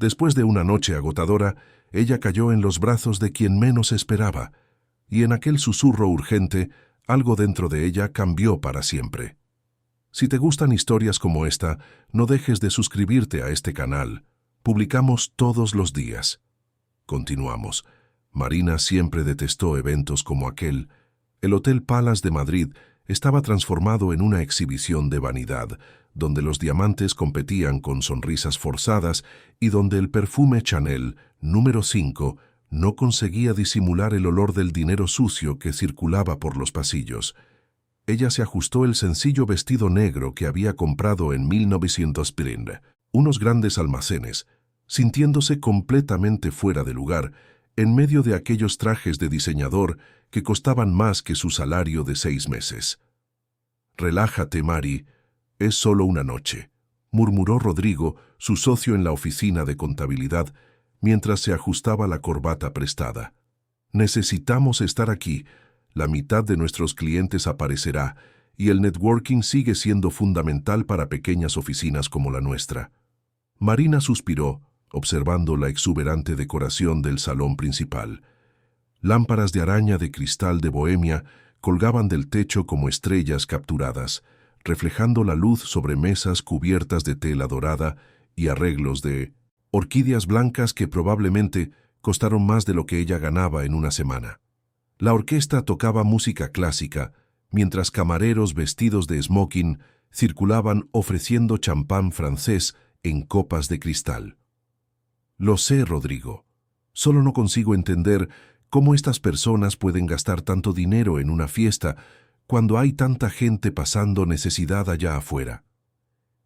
Después de una noche agotadora, ella cayó en los brazos de quien menos esperaba, y en aquel susurro urgente, algo dentro de ella cambió para siempre. Si te gustan historias como esta, no dejes de suscribirte a este canal. Publicamos todos los días. Continuamos. Marina siempre detestó eventos como aquel. El Hotel Palace de Madrid estaba transformado en una exhibición de vanidad, donde los diamantes competían con sonrisas forzadas y donde el perfume Chanel número 5 no conseguía disimular el olor del dinero sucio que circulaba por los pasillos. Ella se ajustó el sencillo vestido negro que había comprado en 1920, unos grandes almacenes, sintiéndose completamente fuera de lugar, en medio de aquellos trajes de diseñador que costaban más que su salario de 6 meses. «Relájate, Mari, es solo una noche», murmuró Rodrigo, su socio en la oficina de contabilidad, mientras se ajustaba la corbata prestada. «Necesitamos estar aquí. La mitad de nuestros clientes aparecerá, y el networking sigue siendo fundamental para pequeñas oficinas como la nuestra». Marina suspiró, observando la exuberante decoración del salón principal. Lámparas de araña de cristal de Bohemia colgaban del techo como estrellas capturadas, reflejando la luz sobre mesas cubiertas de tela dorada y arreglos de orquídeas blancas que probablemente costaron más de lo que ella ganaba en una semana. La orquesta tocaba música clásica, mientras camareros vestidos de smoking circulaban ofreciendo champán francés en copas de cristal. «Lo sé, Rodrigo. Solo no consigo entender cómo estas personas pueden gastar tanto dinero en una fiesta cuando hay tanta gente pasando necesidad allá afuera».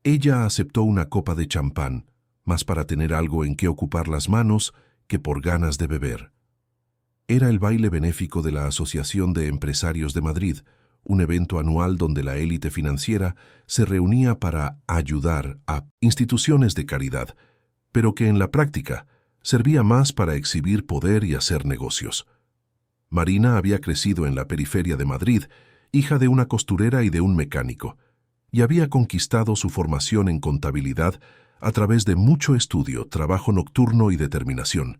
Ella aceptó una copa de champán, más para tener algo en que ocupar las manos que por ganas de beber. Era el baile benéfico de la Asociación de Empresarios de Madrid, un evento anual donde la élite financiera se reunía para ayudar a instituciones de caridad, pero que en la práctica servía más para exhibir poder y hacer negocios. Marina había crecido en la periferia de Madrid, hija de una costurera y de un mecánico, y había conquistado su formación en contabilidad a través de mucho estudio, trabajo nocturno y determinación.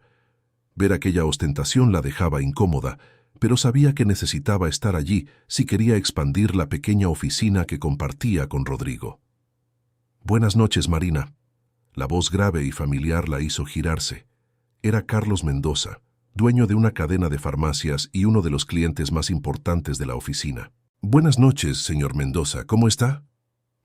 Ver aquella ostentación la dejaba incómoda, pero sabía que necesitaba estar allí si quería expandir la pequeña oficina que compartía con Rodrigo. «Buenas noches, Marina». La voz grave y familiar la hizo girarse. Era Carlos Mendoza, dueño de una cadena de farmacias y uno de los clientes más importantes de la oficina. «Buenas noches, señor Mendoza. ¿Cómo está?»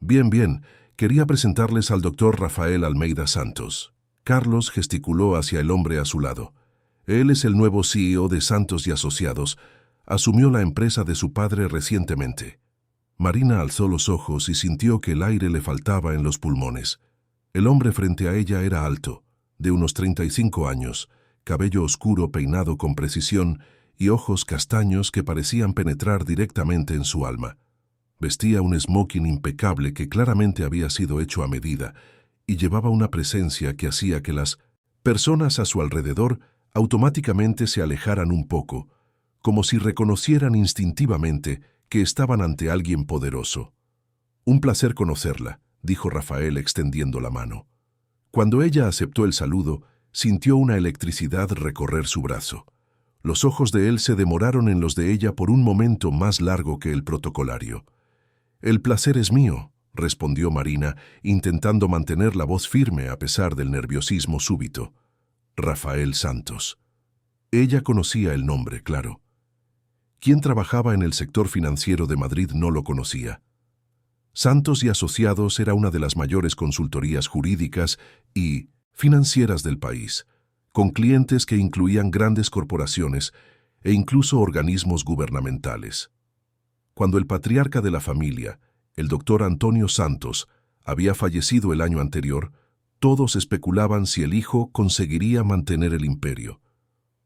«Bien, bien. Quería presentarles al doctor Rafael Almeida Santos». Carlos gesticuló hacia el hombre a su lado. Él es el nuevo CEO de Santos y Asociados. Asumió la empresa de su padre recientemente. Marina alzó los ojos y sintió que el aire le faltaba en los pulmones. El hombre frente a ella era alto, de unos 35 años, cabello oscuro peinado con precisión y ojos castaños que parecían penetrar directamente en su alma. Vestía un smoking impecable que claramente había sido hecho a medida y llevaba una presencia que hacía que las personas a su alrededor automáticamente se alejaran un poco, como si reconocieran instintivamente que estaban ante alguien poderoso. «Un placer conocerla», dijo Rafael extendiendo la mano. Cuando ella aceptó el saludo, sintió una electricidad recorrer su brazo. Los ojos de él se demoraron en los de ella por un momento más largo que el protocolario. «El placer es mío», respondió Marina, intentando mantener la voz firme a pesar del nerviosismo súbito. Rafael Santos. Ella conocía el nombre, claro. Quien trabajaba en el sector financiero de Madrid no lo conocía. Santos y Asociados era una de las mayores consultorías jurídicas y financieras del país, con clientes que incluían grandes corporaciones e incluso organismos gubernamentales. Cuando el patriarca de la familia, el doctor Antonio Santos, había fallecido el año anterior, todos especulaban si el hijo conseguiría mantener el imperio.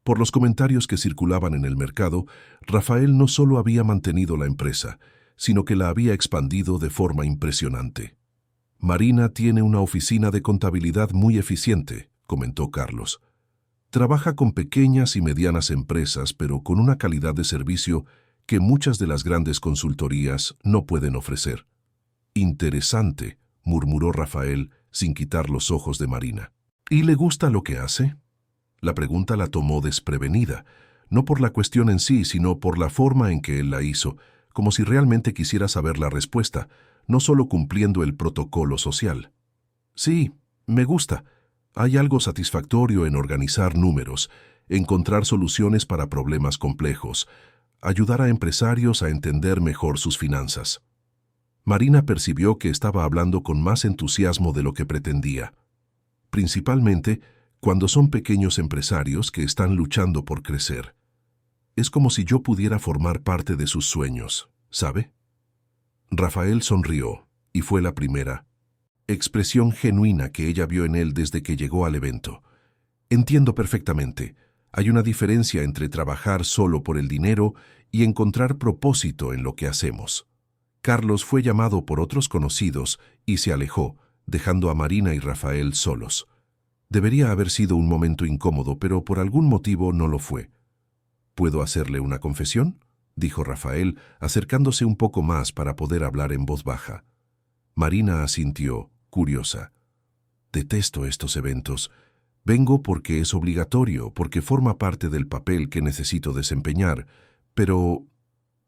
Por los comentarios que circulaban en el mercado, Rafael no solo había mantenido la empresa, sino que la había expandido de forma impresionante. «Marina tiene una oficina de contabilidad muy eficiente», comentó Carlos. «Trabaja con pequeñas y medianas empresas, pero con una calidad de servicio que muchas de las grandes consultorías no pueden ofrecer». «Interesante», murmuró Rafael, sin quitar los ojos de Marina. ¿Y le gusta lo que hace? La pregunta la tomó desprevenida, no por la cuestión en sí, sino por la forma en que él la hizo, como si realmente quisiera saber la respuesta, no solo cumpliendo el protocolo social. Sí, me gusta. Hay algo satisfactorio en organizar números, encontrar soluciones para problemas complejos, ayudar a empresarios a entender mejor sus finanzas. Marina percibió que estaba hablando con más entusiasmo de lo que pretendía, principalmente cuando son pequeños empresarios que están luchando por crecer. Es como si yo pudiera formar parte de sus sueños, ¿sabe? Rafael sonrió, y fue la primera expresión genuina que ella vio en él desde que llegó al evento. Entiendo perfectamente. Hay una diferencia entre trabajar solo por el dinero y encontrar propósito en lo que hacemos. Carlos fue llamado por otros conocidos y se alejó, dejando a Marina y Rafael solos. Debería haber sido un momento incómodo, pero por algún motivo no lo fue. ¿Puedo hacerle una confesión?, dijo Rafael, acercándose un poco más para poder hablar en voz baja. Marina asintió, curiosa. Detesto estos eventos. Vengo porque es obligatorio, porque forma parte del papel que necesito desempeñar, pero...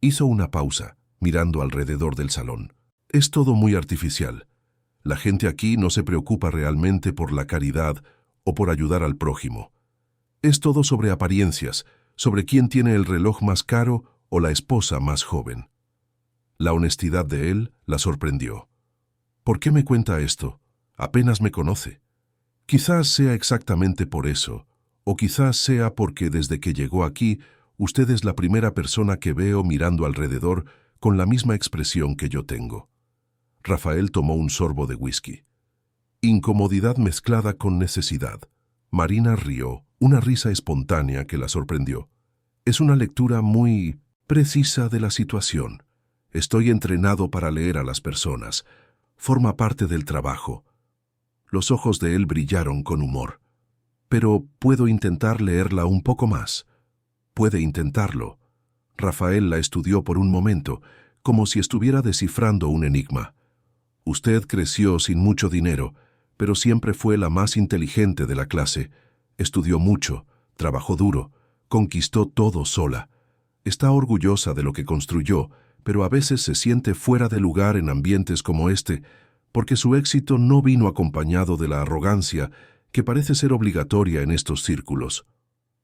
Hizo una pausa, mirando alrededor del salón. Es todo muy artificial. La gente aquí no se preocupa realmente por la caridad o por ayudar al prójimo. Es todo sobre apariencias, sobre quién tiene el reloj más caro o la esposa más joven. La honestidad de él la sorprendió. ¿Por qué me cuenta esto? Apenas me conoce. Quizás sea exactamente por eso, o quizás sea porque desde que llegó aquí, usted es la primera persona que veo mirando alrededor con la misma expresión que yo tengo. Rafael tomó un sorbo de whisky. Incomodidad mezclada con necesidad. Marina rió, una risa espontánea que la sorprendió. Es una lectura muy precisa de la situación. Estoy entrenado para leer a las personas. Forma parte del trabajo. Los ojos de él brillaron con humor. Pero puedo intentar leerla un poco más. Puede intentarlo. Rafael la estudió por un momento, como si estuviera descifrando un enigma. Usted creció sin mucho dinero, pero siempre fue la más inteligente de la clase. Estudió mucho, trabajó duro, conquistó todo sola. Está orgullosa de lo que construyó, pero a veces se siente fuera de lugar en ambientes como este, porque su éxito no vino acompañado de la arrogancia que parece ser obligatoria en estos círculos.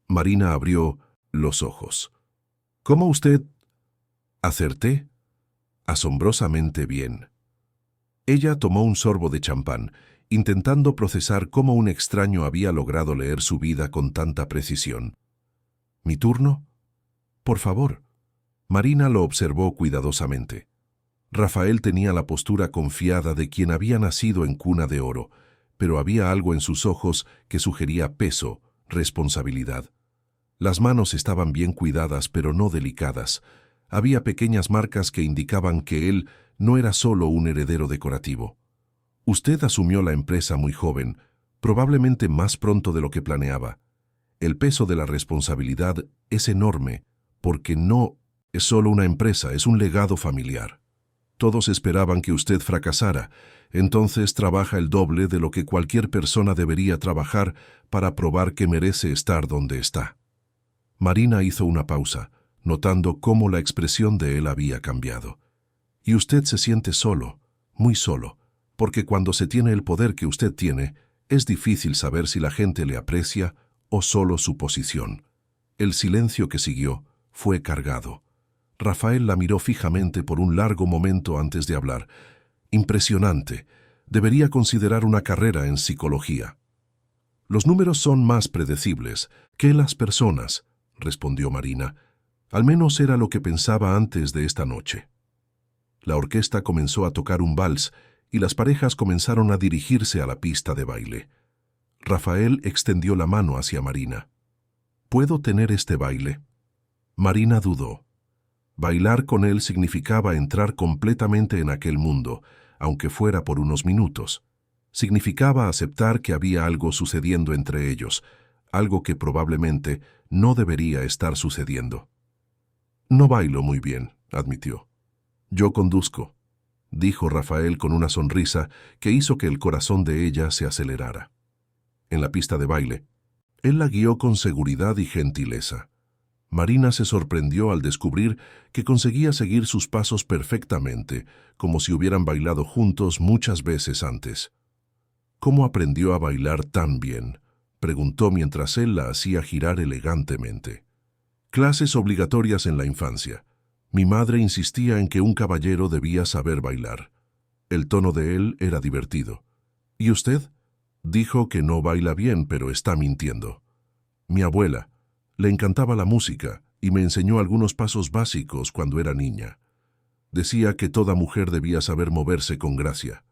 Marina abrió los ojos. ¿Cómo usted? Acerté. Asombrosamente bien. Ella tomó un sorbo de champán, intentando procesar cómo un extraño había logrado leer su vida con tanta precisión. ¿Mi turno? Por favor. Marina lo observó cuidadosamente. Rafael tenía la postura confiada de quien había nacido en cuna de oro, pero había algo en sus ojos que sugería peso, responsabilidad. Las manos estaban bien cuidadas, pero no delicadas. Había pequeñas marcas que indicaban que él no era solo un heredero decorativo. Usted asumió la empresa muy joven, probablemente más pronto de lo que planeaba. El peso de la responsabilidad es enorme, porque no es solo una empresa, es un legado familiar. Todos esperaban que usted fracasara, entonces trabaja el doble de lo que cualquier persona debería trabajar para probar que merece estar donde está. Marina hizo una pausa, notando cómo la expresión de él había cambiado. Y usted se siente solo, muy solo, porque cuando se tiene el poder que usted tiene, es difícil saber si la gente le aprecia o solo su posición. El silencio que siguió fue cargado. Rafael la miró fijamente por un largo momento antes de hablar. Impresionante. Debería considerar una carrera en psicología. Los números son más predecibles que las personas, respondió Marina. Al menos era lo que pensaba antes de esta noche. La orquesta comenzó a tocar un vals y las parejas comenzaron a dirigirse a la pista de baile. Rafael extendió la mano hacia Marina. ¿Puedo tener este baile? Marina dudó. Bailar con él significaba entrar completamente en aquel mundo, aunque fuera por unos minutos. Significaba aceptar que había algo sucediendo entre ellos, algo que probablemente no debería estar sucediendo. No bailo muy bien, admitió. Yo conduzco, dijo Rafael con una sonrisa que hizo que el corazón de ella se acelerara. en la pista de baile. Él la guió con seguridad y gentileza. Marina se sorprendió al descubrir que conseguía seguir sus pasos perfectamente, como si hubieran bailado juntos muchas veces antes. ¿Cómo aprendió a bailar tan bien?, preguntó mientras él la hacía girar elegantemente. Clases obligatorias en la infancia. Mi madre insistía en que un caballero debía saber bailar. El tono de él era divertido. ¿Y usted? Dijo que no baila bien, pero está mintiendo. Mi abuela. Le encantaba la música y me enseñó algunos pasos básicos cuando era niña. Decía que toda mujer debía saber moverse con gracia.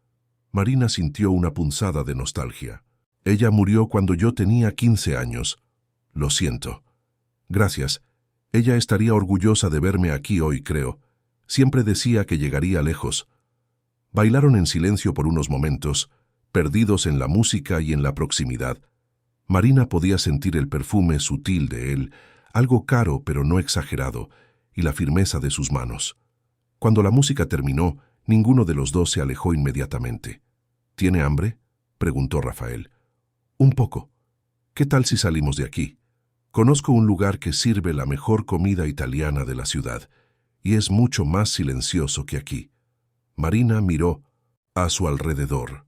Marina sintió una punzada de nostalgia. Ella murió cuando yo tenía 15 años. Lo siento. Gracias. Ella estaría orgullosa de verme aquí hoy, creo. Siempre decía que llegaría lejos. Bailaron en silencio por unos momentos, perdidos en la música y en la proximidad. Marina podía sentir el perfume sutil de él, algo caro pero no exagerado, y la firmeza de sus manos. Cuando la música terminó, ninguno de los dos se alejó inmediatamente. ¿Tiene hambre?, preguntó Rafael. Un poco. ¿Qué tal si salimos de aquí? Conozco un lugar que sirve la mejor comida italiana de la ciudad, y es mucho más silencioso que aquí. Marina miró a su alrededor.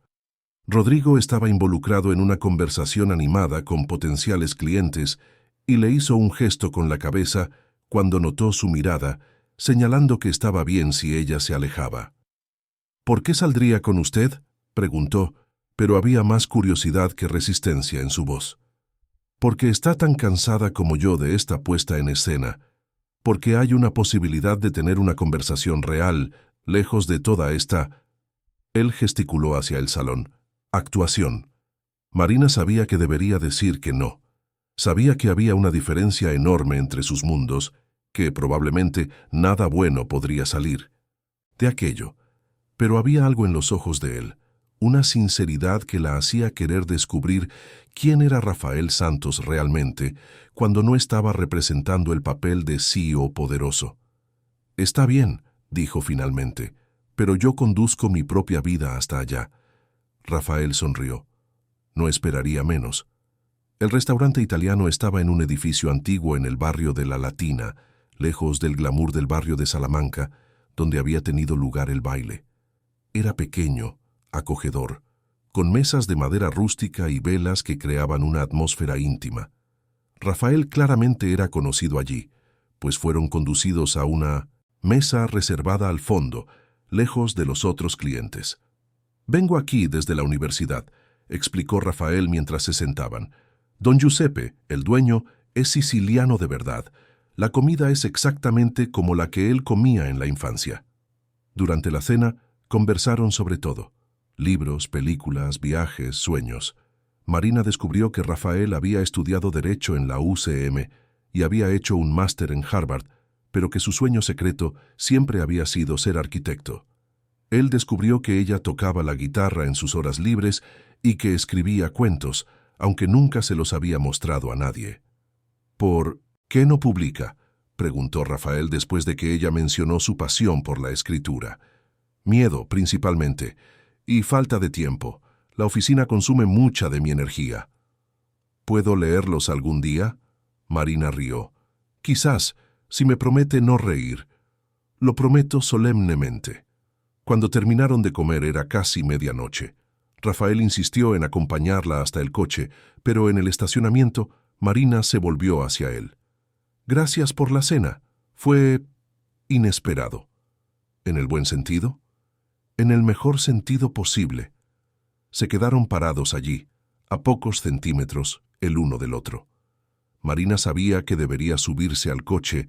Rodrigo estaba involucrado en una conversación animada con potenciales clientes y le hizo un gesto con la cabeza cuando notó su mirada, señalando que estaba bien si ella se alejaba. ¿Por qué saldría con usted?, preguntó, pero había más curiosidad que resistencia en su voz. Porque está tan cansada como yo de esta puesta en escena, porque hay una posibilidad de tener una conversación real, lejos de toda esta... Él gesticuló hacia el salón. Actuación. Marina sabía que debería decir que no. Sabía que había una diferencia enorme entre sus mundos, que probablemente nada bueno podría salir de aquello. Pero había algo en los ojos de él, una sinceridad que la hacía querer descubrir quién era Rafael Santos realmente, cuando no estaba representando el papel de CEO poderoso. «Está bien», dijo finalmente, «pero yo conduzco mi propia vida hasta allá». Rafael sonrió. No esperaría menos. El restaurante italiano estaba en un edificio antiguo en el barrio de La Latina, lejos del glamour del barrio de Salamanca, donde había tenido lugar el baile. Era pequeño, acogedor, con mesas de madera rústica y velas que creaban una atmósfera íntima. Rafael claramente era conocido allí, pues fueron conducidos a una mesa reservada al fondo, lejos de los otros clientes. «Vengo aquí desde la universidad», explicó Rafael mientras se sentaban. «Don Giuseppe, el dueño, es siciliano de verdad. La comida es exactamente como la que él comía en la infancia». Durante la cena, conversaron sobre todo. Libros, películas, viajes, sueños. Marina descubrió que Rafael había estudiado Derecho en la UCM y había hecho un máster en Harvard, pero que su sueño secreto siempre había sido ser arquitecto. Él descubrió que ella tocaba la guitarra en sus horas libres y que escribía cuentos, aunque nunca se los había mostrado a nadie. «¿Por qué no publica?», preguntó Rafael después de que ella mencionó su pasión por la escritura. «Miedo, principalmente, y falta de tiempo. La oficina consume mucha de mi energía». «¿Puedo leerlos algún día?», Marina rió. «Quizás, si me promete no reír». «Lo prometo solemnemente». Cuando terminaron de comer era casi medianoche. Rafael insistió en acompañarla hasta el coche, pero en el estacionamiento, Marina se volvió hacia él. «Gracias por la cena. Fue inesperado». ¿En el buen sentido? En el mejor sentido posible. Se quedaron parados allí, a pocos centímetros el uno del otro. Marina sabía que debería subirse al coche,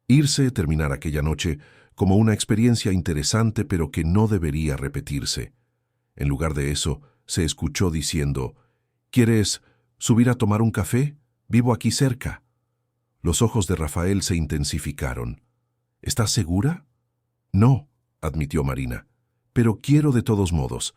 irse, terminar aquella noche, como una experiencia interesante pero que no debería repetirse. En lugar de eso, se escuchó diciendo, «¿Quieres subir a tomar un café? Vivo aquí cerca». Los ojos de Rafael se intensificaron. «¿Estás segura?» «No», admitió Marina, «pero quiero de todos modos».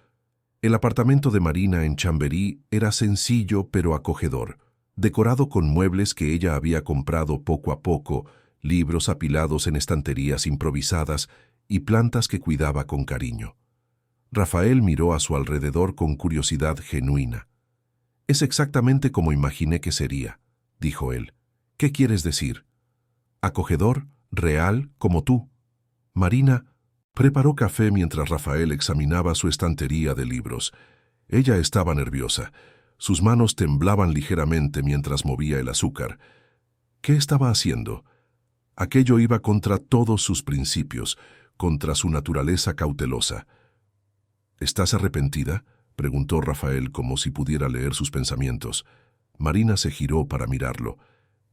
El apartamento de Marina en Chamberí era sencillo pero acogedor, decorado con muebles que ella había comprado poco a poco, libros apilados en estanterías improvisadas y plantas que cuidaba con cariño. Rafael miró a su alrededor con curiosidad genuina. Es exactamente como imaginé que sería, dijo él. ¿Qué quieres decir? Acogedor, real, como tú. Marina preparó café mientras Rafael examinaba su estantería de libros. Ella estaba nerviosa. Sus manos temblaban ligeramente mientras movía el azúcar. ¿Qué estaba haciendo? Aquello iba contra todos sus principios, contra su naturaleza cautelosa. ¿Estás arrepentida?, preguntó Rafael como si pudiera leer sus pensamientos. Marina se giró para mirarlo.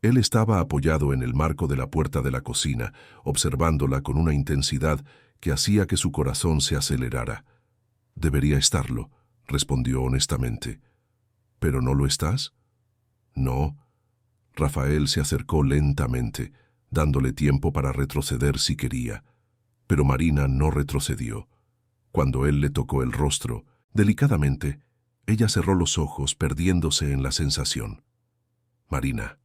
Él estaba apoyado en el marco de la puerta de la cocina, observándola con una intensidad que hacía que su corazón se acelerara. «Debería estarlo», respondió honestamente. «¿Pero no lo estás?» «No». Rafael se acercó lentamente, dándole tiempo para retroceder si quería. Pero Marina no retrocedió. Cuando él le tocó el rostro, delicadamente, ella cerró los ojos, perdiéndose en la sensación. «Marina»,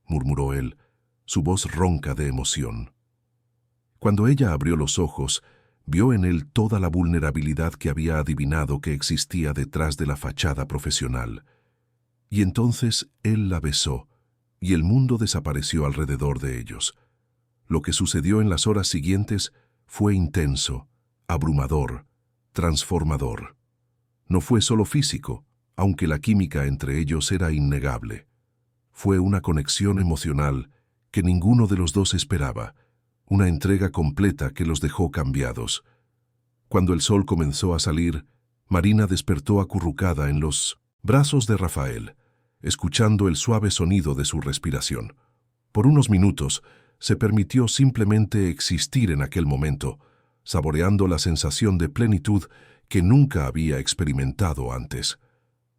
murmuró él, su voz ronca de emoción. Cuando ella abrió los ojos, vio en él toda la vulnerabilidad que había adivinado que existía detrás de la fachada profesional. Y entonces él la besó, y el mundo desapareció alrededor de ellos. Lo que sucedió en las horas siguientes fue intenso, abrumador, transformador. No fue solo físico, aunque la química entre ellos era innegable. Fue una conexión emocional que ninguno de los dos esperaba, una entrega completa que los dejó cambiados. Cuando el sol comenzó a salir, Marina despertó acurrucada en los brazos de Rafael, escuchando el suave sonido de su respiración. Por unos minutos, se permitió simplemente existir en aquel momento, saboreando la sensación de plenitud que nunca había experimentado antes.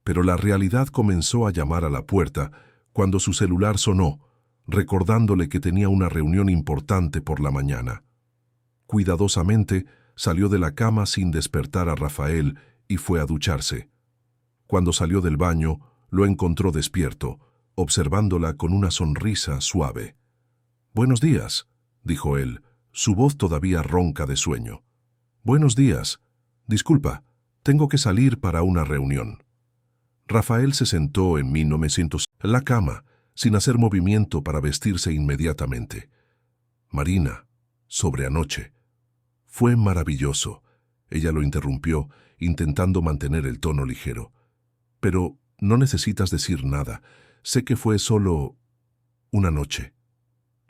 Pero la realidad comenzó a llamar a la puerta cuando su celular sonó, recordándole que tenía una reunión importante por la mañana. Cuidadosamente, salió de la cama sin despertar a Rafael y fue a ducharse. Cuando salió del baño, lo encontró despierto, observándola con una sonrisa suave. «Buenos días», dijo él, su voz todavía ronca de sueño. «Buenos días. Disculpa, tengo que salir para una reunión». Rafael se sentó en la cama, sin hacer movimiento para vestirse inmediatamente. «Marina, sobre anoche». «Fue maravilloso», ella lo interrumpió, intentando mantener el tono ligero. «Pero no necesitas decir nada. Sé que fue solo una noche».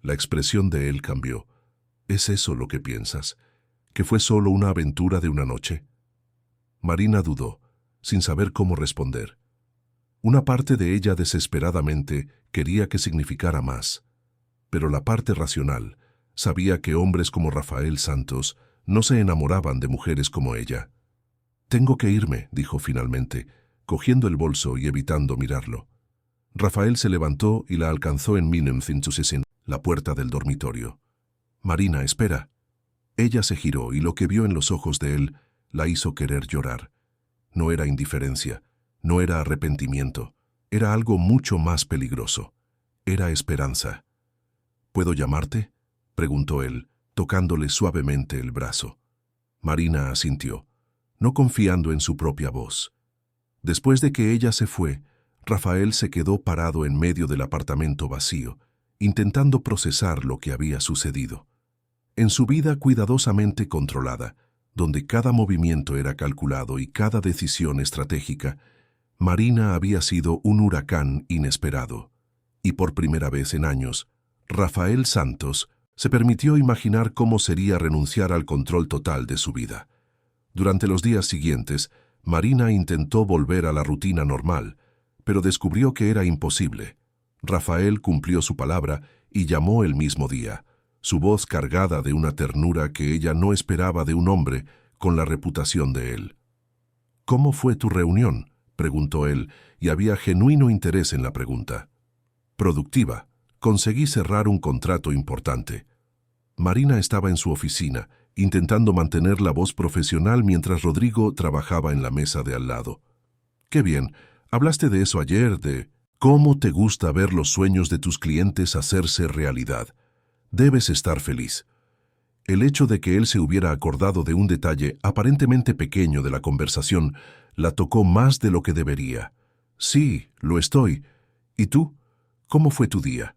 La expresión de él cambió. «¿Es eso lo que piensas? ¿Que fue solo una aventura de una noche?» Marina dudó, sin saber cómo responder. Una parte de ella desesperadamente quería que significara más, pero la parte racional sabía que hombres como Rafael Santos no se enamoraban de mujeres como ella. «Tengo que irme», dijo finalmente, cogiendo el bolso y evitando mirarlo. Rafael se levantó y la alcanzó en la puerta del dormitorio. «Marina, espera». Ella se giró y lo que vio en los ojos de él la hizo querer llorar. No era indiferencia, no era arrepentimiento, era algo mucho más peligroso. Era esperanza. «¿Puedo llamarte?», preguntó él, tocándole suavemente el brazo. Marina asintió, no confiando en su propia voz. Después de que ella se fue, Rafael se quedó parado en medio del apartamento vacío, intentando procesar lo que había sucedido. En su vida cuidadosamente controlada, donde cada movimiento era calculado y cada decisión estratégica, Marina había sido un huracán inesperado. Y por primera vez en años, Rafael Santos se permitió imaginar cómo sería renunciar al control total de su vida. Durante los días siguientes, Marina intentó volver a la rutina normal, pero descubrió que era imposible. Rafael cumplió su palabra y llamó el mismo día, su voz cargada de una ternura que ella no esperaba de un hombre con la reputación de él. «¿Cómo fue tu reunión?», preguntó él, y había genuino interés en la pregunta. «Productiva. Conseguí cerrar un contrato importante». Marina estaba en su oficina, intentando mantener la voz profesional mientras Rodrigo trabajaba en la mesa de al lado. «Qué bien. Hablaste de eso ayer, de cómo te gusta ver los sueños de tus clientes hacerse realidad. Debes estar feliz». El hecho de que él se hubiera acordado de un detalle aparentemente pequeño de la conversación la tocó más de lo que debería. Sí, lo estoy. ¿Y tú? ¿Cómo fue tu día?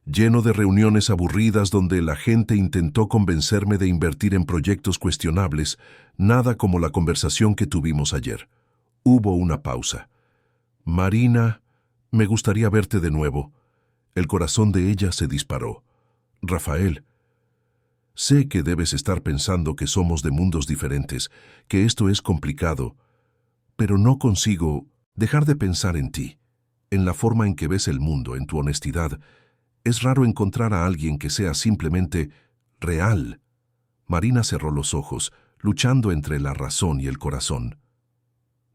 Lleno de reuniones aburridas donde la gente intentó convencerme de invertir en proyectos cuestionables, nada como la conversación que tuvimos ayer. Hubo una pausa. Marina, me gustaría verte de nuevo. El corazón de ella se disparó. Rafael, sé que debes estar pensando que somos de mundos diferentes, que esto es complicado, pero no consigo dejar de pensar en ti, en la forma en que ves el mundo, en tu honestidad. Es raro encontrar a alguien que sea simplemente real. Marina cerró los ojos, luchando entre la razón y el corazón.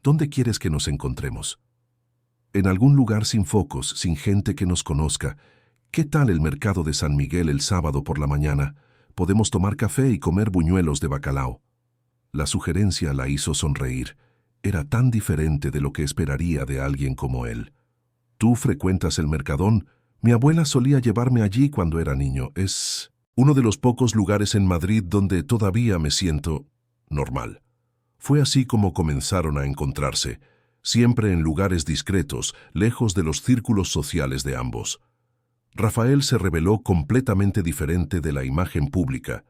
¿Dónde quieres que nos encontremos? En algún lugar sin focos, sin gente que nos conozca. ¿Qué tal el mercado de San Miguel el sábado por la mañana? Podemos tomar café y comer buñuelos de bacalao. La sugerencia la hizo sonreír. Era tan diferente de lo que esperaría de alguien como él. ¿Tú frecuentas el Mercadón? Mi abuela solía llevarme allí cuando era niño. Es uno de los pocos lugares en Madrid donde todavía me siento normal. Fue así como comenzaron a encontrarse, siempre en lugares discretos, lejos de los círculos sociales de ambos. Rafael se reveló completamente diferente de la imagen pública.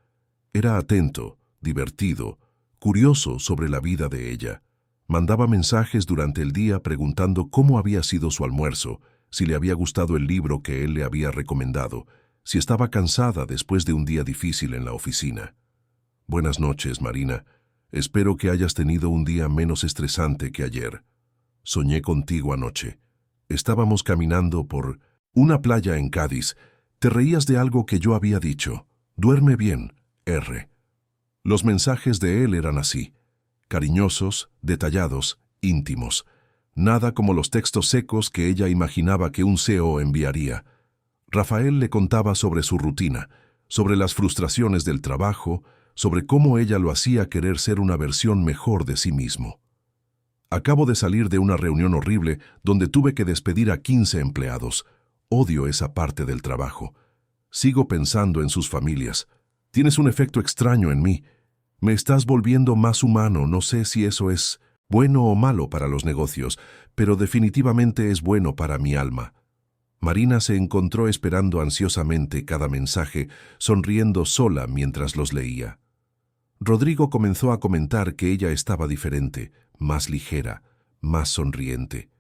Era atento, divertido, curioso sobre la vida de ella. Mandaba mensajes durante el día preguntando cómo había sido su almuerzo, si le había gustado el libro que él le había recomendado, si estaba cansada después de un día difícil en la oficina. Buenas noches, Marina. Espero que hayas tenido un día menos estresante que ayer. Soñé contigo anoche. Estábamos caminando por una playa en Cádiz. Te reías de algo que yo había dicho. Duerme bien, R. Los mensajes de él eran así, cariñosos, detallados, íntimos. Nada como los textos secos que ella imaginaba que un CEO enviaría. Rafael le contaba sobre su rutina, sobre las frustraciones del trabajo, sobre cómo ella lo hacía querer ser una versión mejor de sí mismo. Acabo de salir de una reunión horrible donde tuve que despedir a 15 empleados. Odio esa parte del trabajo. Sigo pensando en sus familias. Tienes un efecto extraño en mí. Me estás volviendo más humano. No sé si eso es bueno o malo para los negocios, pero definitivamente es bueno para mi alma. Marina se encontró esperando ansiosamente cada mensaje, sonriendo sola mientras los leía. Rodrigo comenzó a comentar que ella estaba diferente, más ligera, más sonriente.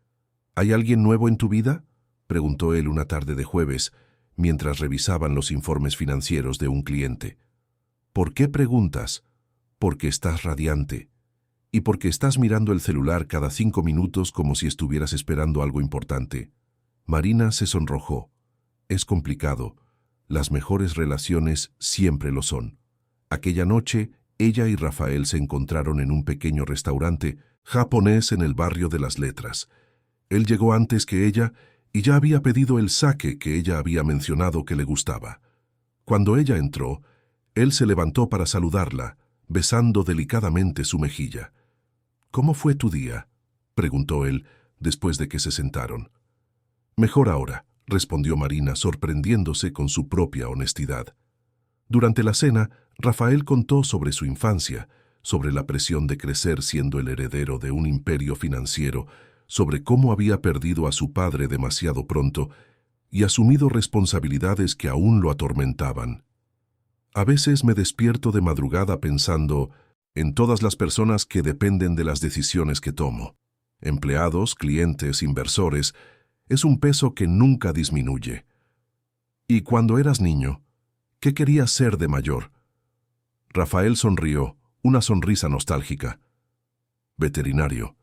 ¿Hay alguien nuevo en tu vida?, preguntó él una tarde de jueves, mientras revisaban los informes financieros de un cliente. ¿Por qué preguntas? Porque estás radiante. Y porque estás mirando el celular cada 5 minutos como si estuvieras esperando algo importante. Marina se sonrojó. Es complicado. Las mejores relaciones siempre lo son. Aquella noche, ella y Rafael se encontraron en un pequeño restaurante japonés en el barrio de las Letras. Él llegó antes que ella y ya había pedido el sake que ella había mencionado que le gustaba. Cuando ella entró, él se levantó para saludarla, besando delicadamente su mejilla. «¿Cómo fue tu día?», preguntó él, después de que se sentaron. «Mejor ahora», respondió Marina, sorprendiéndose con su propia honestidad. Durante la cena, Rafael contó sobre su infancia, sobre la presión de crecer siendo el heredero de un imperio financiero, sobre cómo había perdido a su padre demasiado pronto y asumido responsabilidades que aún lo atormentaban. A veces me despierto de madrugada pensando en todas las personas que dependen de las decisiones que tomo. Empleados, clientes, inversores, es un peso que nunca disminuye. ¿Y cuando eras niño, qué querías ser de mayor? Rafael sonrió, una sonrisa nostálgica. Veterinario.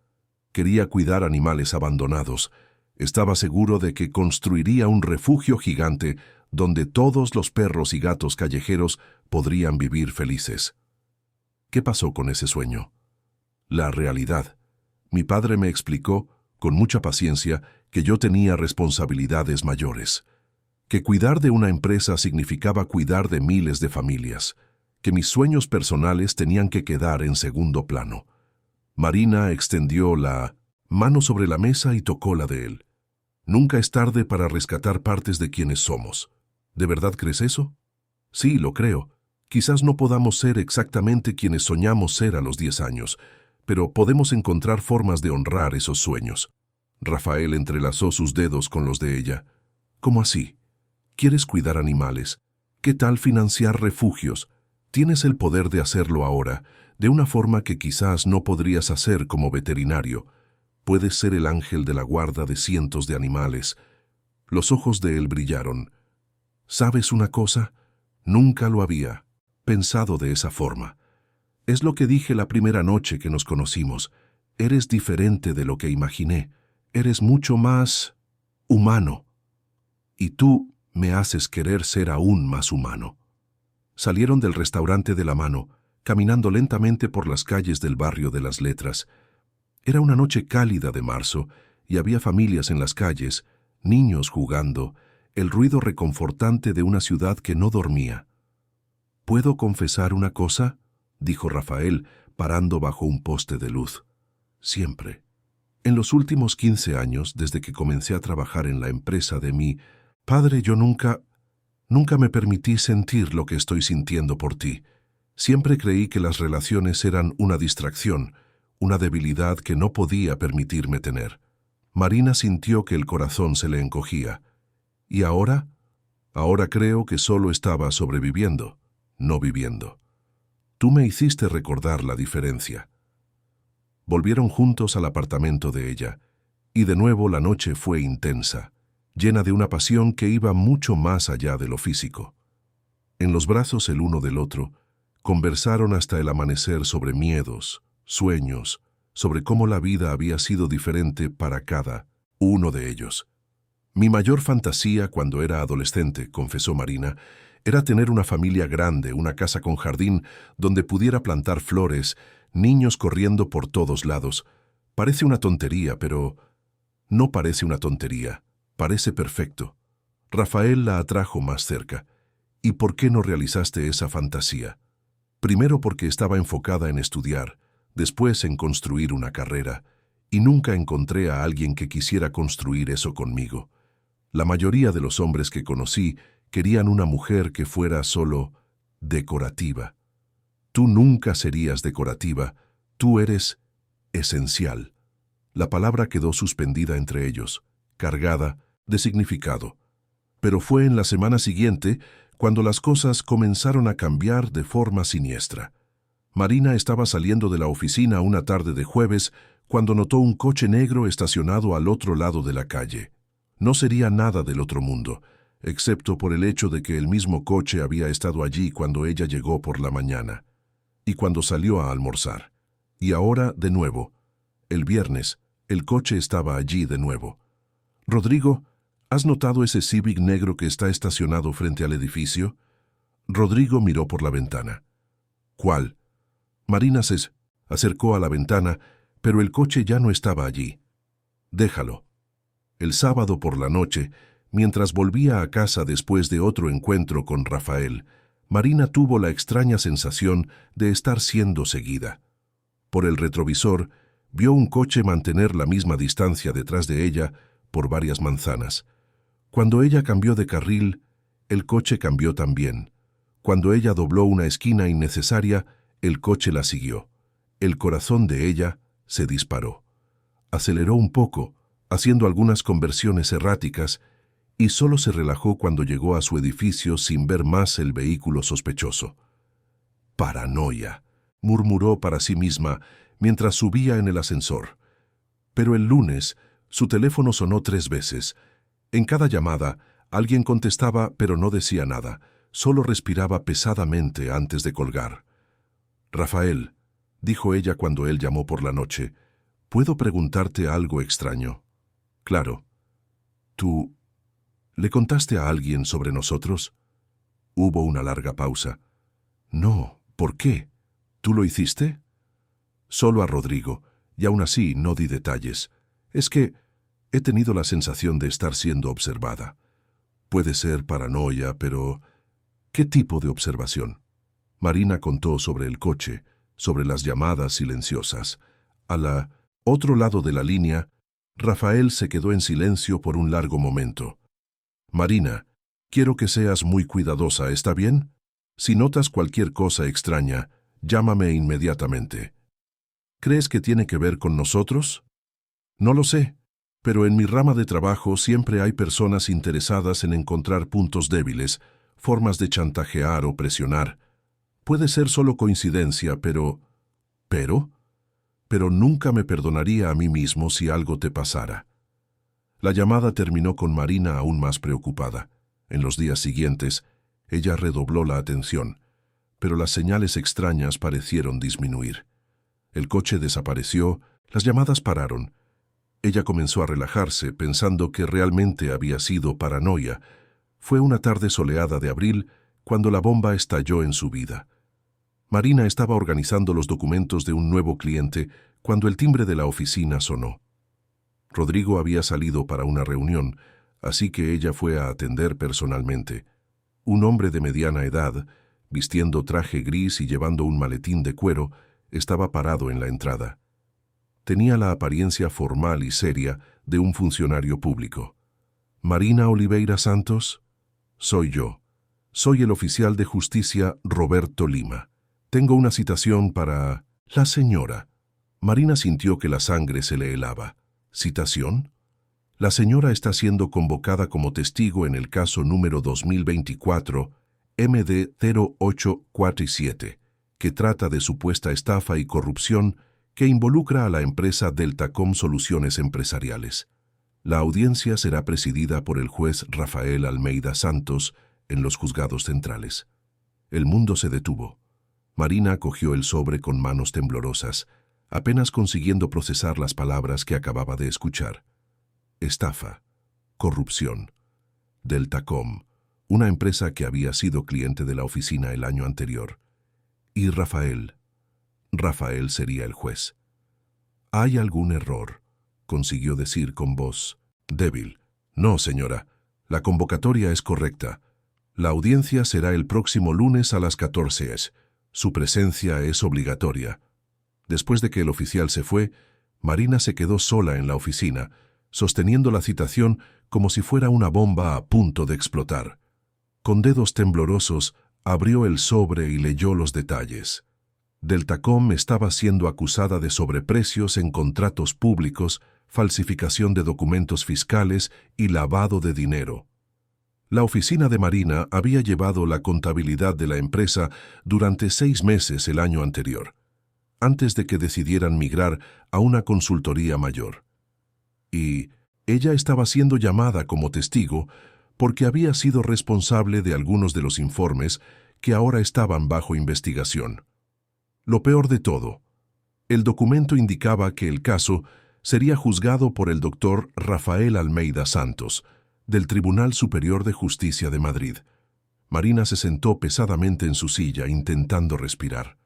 Quería cuidar animales abandonados. Estaba seguro de que construiría un refugio gigante donde todos los perros y gatos callejeros podrían vivir felices. ¿Qué pasó con ese sueño? La realidad. Mi padre me explicó, con mucha paciencia, que yo tenía responsabilidades mayores, que cuidar de una empresa significaba cuidar de miles de familias, que mis sueños personales tenían que quedar en segundo plano. Marina extendió la mano sobre la mesa y tocó la de él. Nunca es tarde para rescatar partes de quienes somos. ¿De verdad crees eso? Sí, lo creo. Quizás no podamos ser exactamente quienes soñamos ser a los 10 años, pero podemos encontrar formas de honrar esos sueños. Rafael entrelazó sus dedos con los de ella. ¿Cómo así? ¿Quieres cuidar animales? ¿Qué tal financiar refugios? Tienes el poder de hacerlo ahora, de una forma que quizás no podrías hacer como veterinario. Puedes ser el ángel de la guarda de cientos de animales. Los ojos de él brillaron. ¿Sabes una cosa? Nunca lo había pensado de esa forma. Es lo que dije la primera noche que nos conocimos. Eres diferente de lo que imaginé. Eres mucho más humano. Y tú me haces querer ser aún más humano. Salieron del restaurante de la mano, caminando lentamente por las calles del barrio de las Letras. Era una noche cálida de marzo y había familias en las calles, niños jugando, el ruido reconfortante de una ciudad que no dormía. ¿Puedo confesar una cosa?, dijo Rafael, parando bajo un poste de luz. Siempre. En los últimos 15 años, desde que comencé a trabajar en la empresa de mi padre, yo nunca me permití sentir lo que estoy sintiendo por ti. Siempre creí que las relaciones eran una distracción, una debilidad que no podía permitirme tener. Marina sintió que el corazón se le encogía. ¿Y ahora? Ahora creo que solo estaba sobreviviendo, no viviendo. Tú me hiciste recordar la diferencia. Volvieron juntos al apartamento de ella, y de nuevo la noche fue intensa, llena de una pasión que iba mucho más allá de lo físico. En los brazos el uno del otro, conversaron hasta el amanecer sobre miedos, sueños, sobre cómo la vida había sido diferente para cada uno de ellos. Mi mayor fantasía cuando era adolescente, confesó Marina, era tener una familia grande, una casa con jardín donde pudiera plantar flores, niños corriendo por todos lados. Parece una tontería, pero no parece una tontería. Parece perfecto. Rafael la atrajo más cerca. ¿Y por qué no realizaste esa fantasía? Primero porque estaba enfocada en estudiar, después en construir una carrera, y nunca encontré a alguien que quisiera construir eso conmigo. La mayoría de los hombres que conocí querían una mujer que fuera solo decorativa. Tú nunca serías decorativa, tú eres esencial. La palabra quedó suspendida entre ellos, cargada de significado. Pero fue en la semana siguiente cuando las cosas comenzaron a cambiar de forma siniestra. Marina estaba saliendo de la oficina una tarde de jueves cuando notó un coche negro estacionado al otro lado de la calle. No sería nada del otro mundo, excepto por el hecho de que el mismo coche había estado allí cuando ella llegó por la mañana y cuando salió a almorzar. Y ahora, de nuevo, el viernes, el coche estaba allí de nuevo. Rodrigo, ¿has notado ese Civic negro que está estacionado frente al edificio? Rodrigo miró por la ventana. ¿Cuál? Marina se acercó a la ventana, pero el coche ya no estaba allí. Déjalo. El sábado por la noche, mientras volvía a casa después de otro encuentro con Rafael, Marina tuvo la extraña sensación de estar siendo seguida. Por el retrovisor, vio un coche mantener la misma distancia detrás de ella por varias manzanas. Cuando ella cambió de carril, el coche cambió también. Cuando ella dobló una esquina innecesaria, el coche la siguió. El corazón de ella se disparó. Aceleró un poco, haciendo algunas conversiones erráticas, y solo se relajó cuando llegó a su edificio sin ver más el vehículo sospechoso. «Paranoia», murmuró para sí misma mientras subía en el ascensor. Pero el lunes, su teléfono sonó 3 veces. En cada llamada, alguien contestaba pero no decía nada, solo respiraba pesadamente antes de colgar. «Rafael», dijo ella cuando él llamó por la noche, «¿puedo preguntarte algo extraño?» «Claro». «¿Tú le contaste a alguien sobre nosotros?» Hubo una larga pausa. «No, ¿por qué? ¿Tú lo hiciste?» «Solo a Rodrigo, y aún así no di detalles. Es que he tenido la sensación de estar siendo observada. Puede ser paranoia, pero ¿qué tipo de observación?» Marina contó sobre el coche, sobre las llamadas silenciosas. Al otro lado de la línea, Rafael se quedó en silencio por un largo momento. «Marina, quiero que seas muy cuidadosa, ¿está bien? Si notas cualquier cosa extraña, llámame inmediatamente». «¿Crees que tiene que ver con nosotros?» «No lo sé, pero en mi rama de trabajo siempre hay personas interesadas en encontrar puntos débiles, formas de chantajear o presionar. Puede ser solo coincidencia, pero nunca me perdonaría a mí mismo si algo te pasara. La llamada terminó con Marina aún más preocupada. En los días siguientes, ella redobló la atención, pero las señales extrañas parecieron disminuir. El coche desapareció, las llamadas pararon. Ella comenzó a relajarse, pensando que realmente había sido paranoia. Fue una tarde soleada de abril cuando la bomba estalló en su vida. Marina estaba organizando los documentos de un nuevo cliente cuando el timbre de la oficina sonó. Rodrigo había salido para una reunión, así que ella fue a atender personalmente. Un hombre de mediana edad, vistiendo traje gris y llevando un maletín de cuero, estaba parado en la entrada. Tenía la apariencia formal y seria de un funcionario público. «¿Marina Oliveira Santos?» «Soy yo. Soy el oficial de justicia Roberto Lima. Tengo una citación para la señora». Marina sintió que la sangre se le helaba. ¿Citación? La señora está siendo convocada como testigo en el caso número 2024 MD 0847, que trata de supuesta estafa y corrupción que involucra a la empresa Deltacom Soluciones Empresariales. La audiencia será presidida por el juez Rafael Almeida Santos en los juzgados centrales. El mundo se detuvo. Marina cogió el sobre con manos temblorosas, apenas consiguiendo procesar las palabras que acababa de escuchar. Estafa, corrupción, Deltacom, una empresa que había sido cliente de la oficina el año anterior. Y Rafael sería el juez. «¿Hay algún error?», consiguió decir con voz débil. «No, señora, la convocatoria es correcta. La audiencia será el próximo lunes a las 14 horas. Su presencia es obligatoria». Después de que el oficial se fue, Marina se quedó sola en la oficina, sosteniendo la citación como si fuera una bomba a punto de explotar. Con dedos temblorosos, abrió el sobre y leyó los detalles. Deltacom estaba siendo acusada de sobreprecios en contratos públicos, falsificación de documentos fiscales y lavado de dinero. La oficina de Marina había llevado la contabilidad de la empresa durante 6 meses el año anterior, antes de que decidieran migrar a una consultoría mayor. Y ella estaba siendo llamada como testigo porque había sido responsable de algunos de los informes que ahora estaban bajo investigación. Lo peor de todo, el documento indicaba que el caso sería juzgado por el doctor Rafael Almeida Santos, del Tribunal Superior de Justicia de Madrid. Marina se sentó pesadamente en su silla intentando respirar.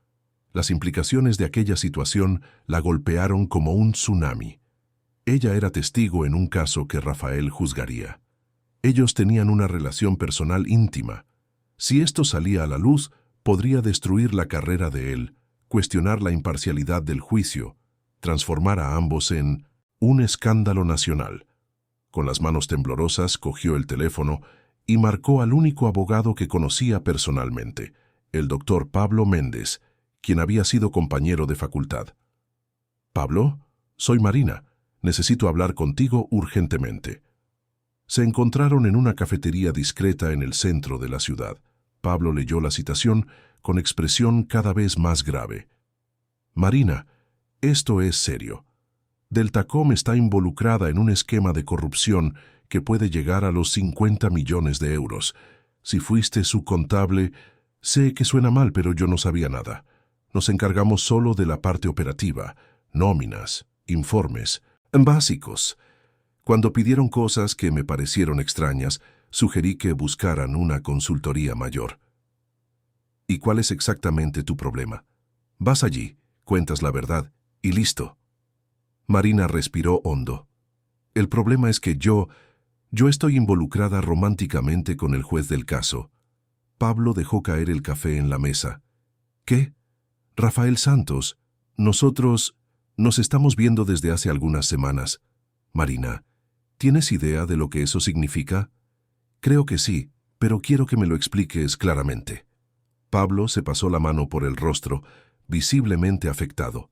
Las implicaciones de aquella situación la golpearon como un tsunami. Ella era testigo en un caso que Rafael juzgaría. Ellos tenían una relación personal íntima. Si esto salía a la luz, podría destruir la carrera de él, cuestionar la imparcialidad del juicio, transformar a ambos en un escándalo nacional. Con las manos temblorosas cogió el teléfono y marcó al único abogado que conocía personalmente, el doctor Pablo Méndez, quien había sido compañero de facultad. «Pablo, soy Marina. Necesito hablar contigo urgentemente». Se encontraron en una cafetería discreta en el centro de la ciudad. Pablo leyó la citación con expresión cada vez más grave. «Marina, esto es serio. Deltacom está involucrada en un esquema de corrupción que puede llegar a los 50 millones de euros. Si fuiste su contable, sé que suena mal, pero yo no sabía nada. Nos encargamos solo de la parte operativa, nóminas, informes, básicos. Cuando pidieron cosas que me parecieron extrañas, sugerí que buscaran una consultoría mayor». «¿Y cuál es exactamente tu problema? Vas allí, cuentas la verdad y listo». Marina respiró hondo. «El problema es que yo estoy involucrada románticamente con el juez del caso». Pablo dejó caer el café en la mesa. «¿Qué? Rafael Santos, nosotros nos estamos viendo desde hace algunas semanas. Marina, ¿tienes idea de lo que eso significa?» «Creo que sí, pero quiero que me lo expliques claramente». Pablo se pasó la mano por el rostro, visiblemente afectado.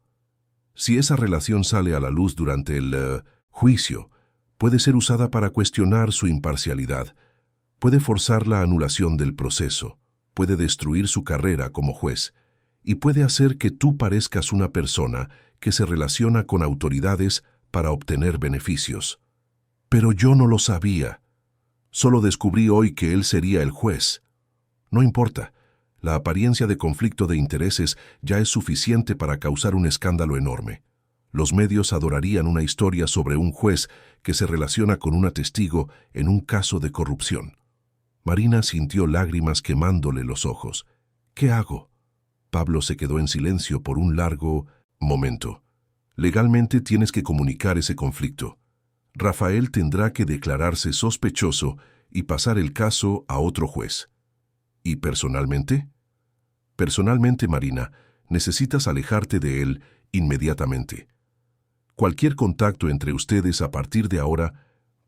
«Si esa relación sale a la luz durante el juicio, Puede ser usada para cuestionar su imparcialidad, puede forzar la anulación del proceso, puede destruir su carrera como juez y puede hacer que tú parezcas una persona que se relaciona con autoridades para obtener beneficios. Pero yo no lo sabía. Solo descubrí hoy que él sería el juez. No importa. La apariencia de conflicto de intereses ya es suficiente para causar un escándalo enorme. Los medios adorarían una historia sobre un juez que se relaciona con una testigo en un caso de corrupción. Marina sintió lágrimas quemándole los ojos. ¿Qué hago? Pablo se quedó en silencio por un largo momento. Legalmente tienes que comunicar ese conflicto. Rafael tendrá que declararse sospechoso y pasar el caso a otro juez. ¿Y personalmente? Personalmente, Marina, necesitas alejarte de él inmediatamente. Cualquier contacto entre ustedes a partir de ahora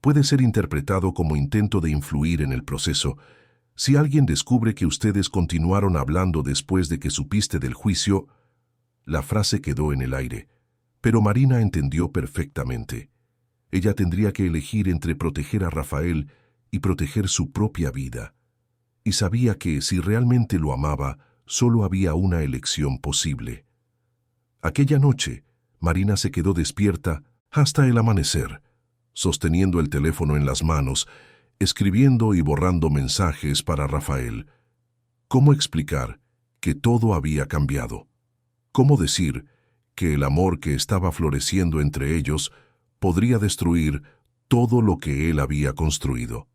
puede ser interpretado como intento de influir en el proceso. Si alguien descubre que ustedes continuaron hablando después de que supiste del juicio, la frase quedó en el aire, pero Marina entendió perfectamente. Ella tendría que elegir entre proteger a Rafael y proteger su propia vida. Y sabía que si realmente lo amaba, solo había una elección posible. Aquella noche, Marina se quedó despierta hasta el amanecer, sosteniendo el teléfono en las manos, escribiendo y borrando mensajes para Rafael. ¿Cómo explicar que todo había cambiado? ¿Cómo decir que el amor que estaba floreciendo entre ellos podría destruir todo lo que él había construido?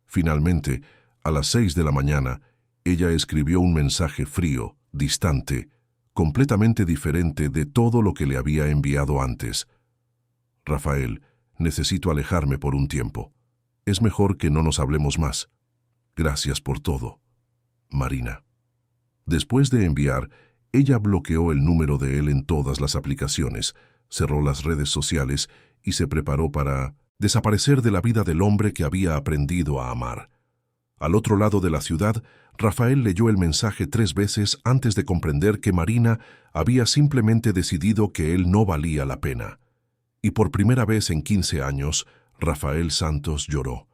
Finalmente, a las 6 de la mañana, ella escribió un mensaje frío, distante, completamente diferente de todo lo que le había enviado antes. Rafael, necesito alejarme por un tiempo. Es mejor que no nos hablemos más. Gracias por todo. Marina. Después de enviar, ella bloqueó el número de él en todas las aplicaciones, cerró las redes sociales y se preparó para desaparecer de la vida del hombre que había aprendido a amar. Al otro lado de la ciudad, Rafael leyó el mensaje 3 veces antes de comprender que Marina había simplemente decidido que él no valía la pena. Y por primera vez en 15 años, Rafael Santos lloró.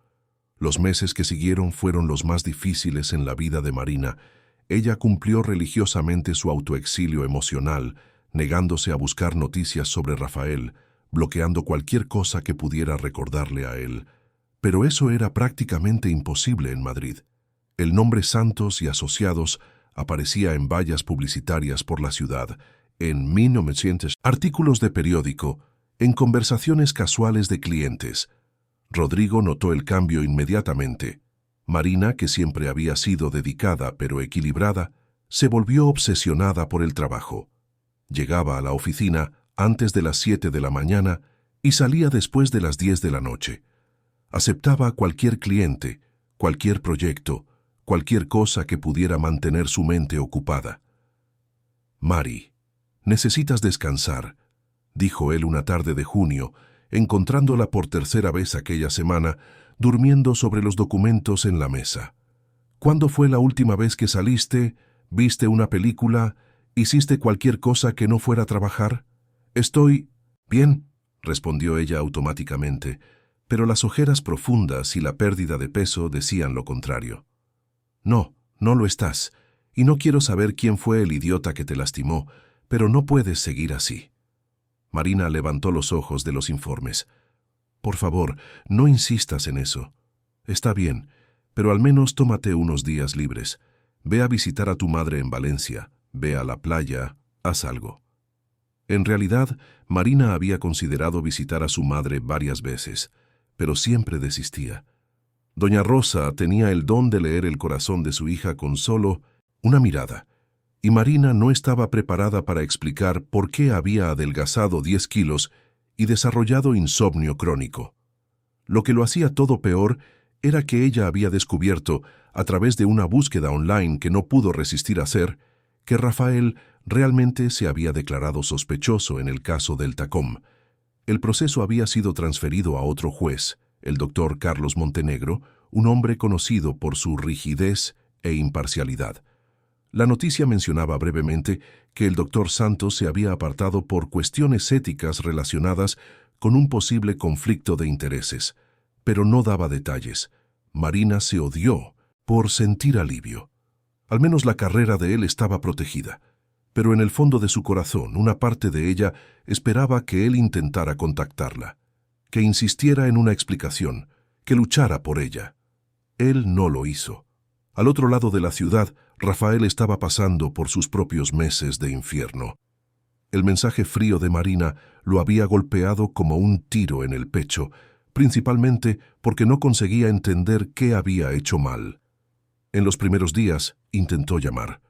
Los meses que siguieron fueron los más difíciles en la vida de Marina. Ella cumplió religiosamente su autoexilio emocional, negándose a buscar noticias sobre Rafael, bloqueando cualquier cosa que pudiera recordarle a él. Pero eso era prácticamente imposible en Madrid. El nombre Santos y Asociados aparecía en vallas publicitarias por la ciudad, en 1900 artículos de periódico, en conversaciones casuales de clientes. Rodrigo notó el cambio inmediatamente. Marina, que siempre había sido dedicada pero equilibrada, se volvió obsesionada por el trabajo. Llegaba a la oficina antes de las 7 de la mañana y salía después de las 10 de la noche. Aceptaba cualquier cliente, cualquier proyecto, cualquier cosa que pudiera mantener su mente ocupada. «Mari, necesitas descansar», dijo él una tarde de junio, encontrándola por tercera vez aquella semana, durmiendo sobre los documentos en la mesa. «¿Cuándo fue la última vez que saliste, viste una película, hiciste cualquier cosa que no fuera trabajar?» «Estoy bien», respondió ella automáticamente, pero las ojeras profundas y la pérdida de peso decían lo contrario. «No, no lo estás, y no quiero saber quién fue el idiota que te lastimó, pero no puedes seguir así». Marina levantó los ojos de los informes. «Por favor, no insistas en eso. Está bien, pero al menos tómate unos días libres. Ve a visitar a tu madre en Valencia, ve a la playa, haz algo». En realidad, Marina había considerado visitar a su madre varias veces, pero siempre desistía. Doña Rosa tenía el don de leer el corazón de su hija con solo una mirada, y Marina no estaba preparada para explicar por qué había adelgazado 10 kilos y desarrollado insomnio crónico. Lo que lo hacía todo peor era que ella había descubierto, a través de una búsqueda online que no pudo resistir a hacer, que Rafael realmente se había declarado sospechoso en el caso del Tacom. El proceso había sido transferido a otro juez, el doctor Carlos Montenegro, un hombre conocido por su rigidez e imparcialidad. La noticia mencionaba brevemente que el doctor Santos se había apartado por cuestiones éticas relacionadas con un posible conflicto de intereses, pero no daba detalles. Marina se odió por sentir alivio. Al menos la carrera de él estaba protegida, pero en el fondo de su corazón una parte de ella esperaba que él intentara contactarla, que insistiera en una explicación, que luchara por ella. Él no lo hizo. Al otro lado de la ciudad, Rafael estaba pasando por sus propios meses de infierno. El mensaje frío de Marina lo había golpeado como un tiro en el pecho, principalmente porque no conseguía entender qué había hecho mal. En los primeros días intentó llamar.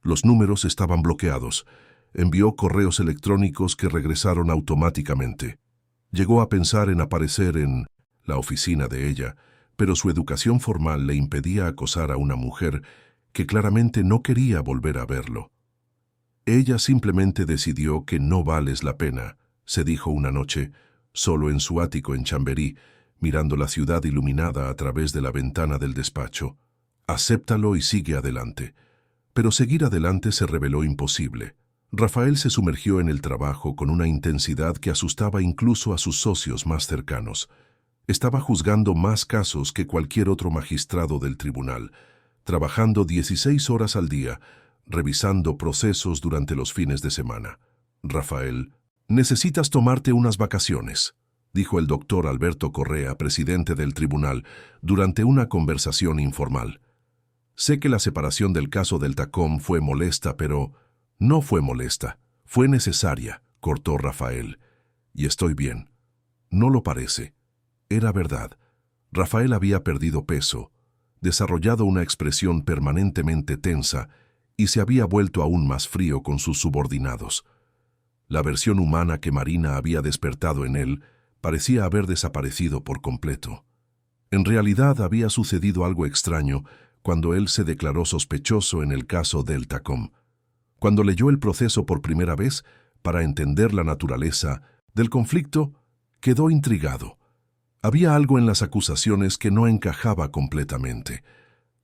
Los números estaban bloqueados. Envió correos electrónicos que regresaron automáticamente. Llegó a pensar en aparecer en la oficina de ella, pero su educación formal le impedía acosar a una mujer que claramente no quería volver a verlo. Ella simplemente decidió que no vales la pena, se dijo una noche, solo en su ático en Chamberí, mirando la ciudad iluminada a través de la ventana del despacho. Acéptalo y sigue adelante. Pero seguir adelante se reveló imposible. Rafael se sumergió en el trabajo con una intensidad que asustaba incluso a sus socios más cercanos. Estaba juzgando más casos que cualquier otro magistrado del tribunal, trabajando 16 horas al día, revisando procesos durante los fines de semana. Rafael, necesitas tomarte unas vacaciones, dijo el doctor Alberto Correa, presidente del tribunal, durante una conversación informal. Sé que la separación del caso del Tacom fue molesta, pero no fue molesta, fue necesaria, cortó Rafael. Y estoy bien. No lo parece. Era verdad. Rafael había perdido peso, desarrollado una expresión permanentemente tensa y se había vuelto aún más frío con sus subordinados. La versión humana que Marina había despertado en él parecía haber desaparecido por completo. En realidad había sucedido algo extraño cuando él se declaró sospechoso en el caso del Tacom. Cuando leyó el proceso por primera vez, para entender la naturaleza del conflicto, quedó intrigado. Había algo en las acusaciones que no encajaba completamente.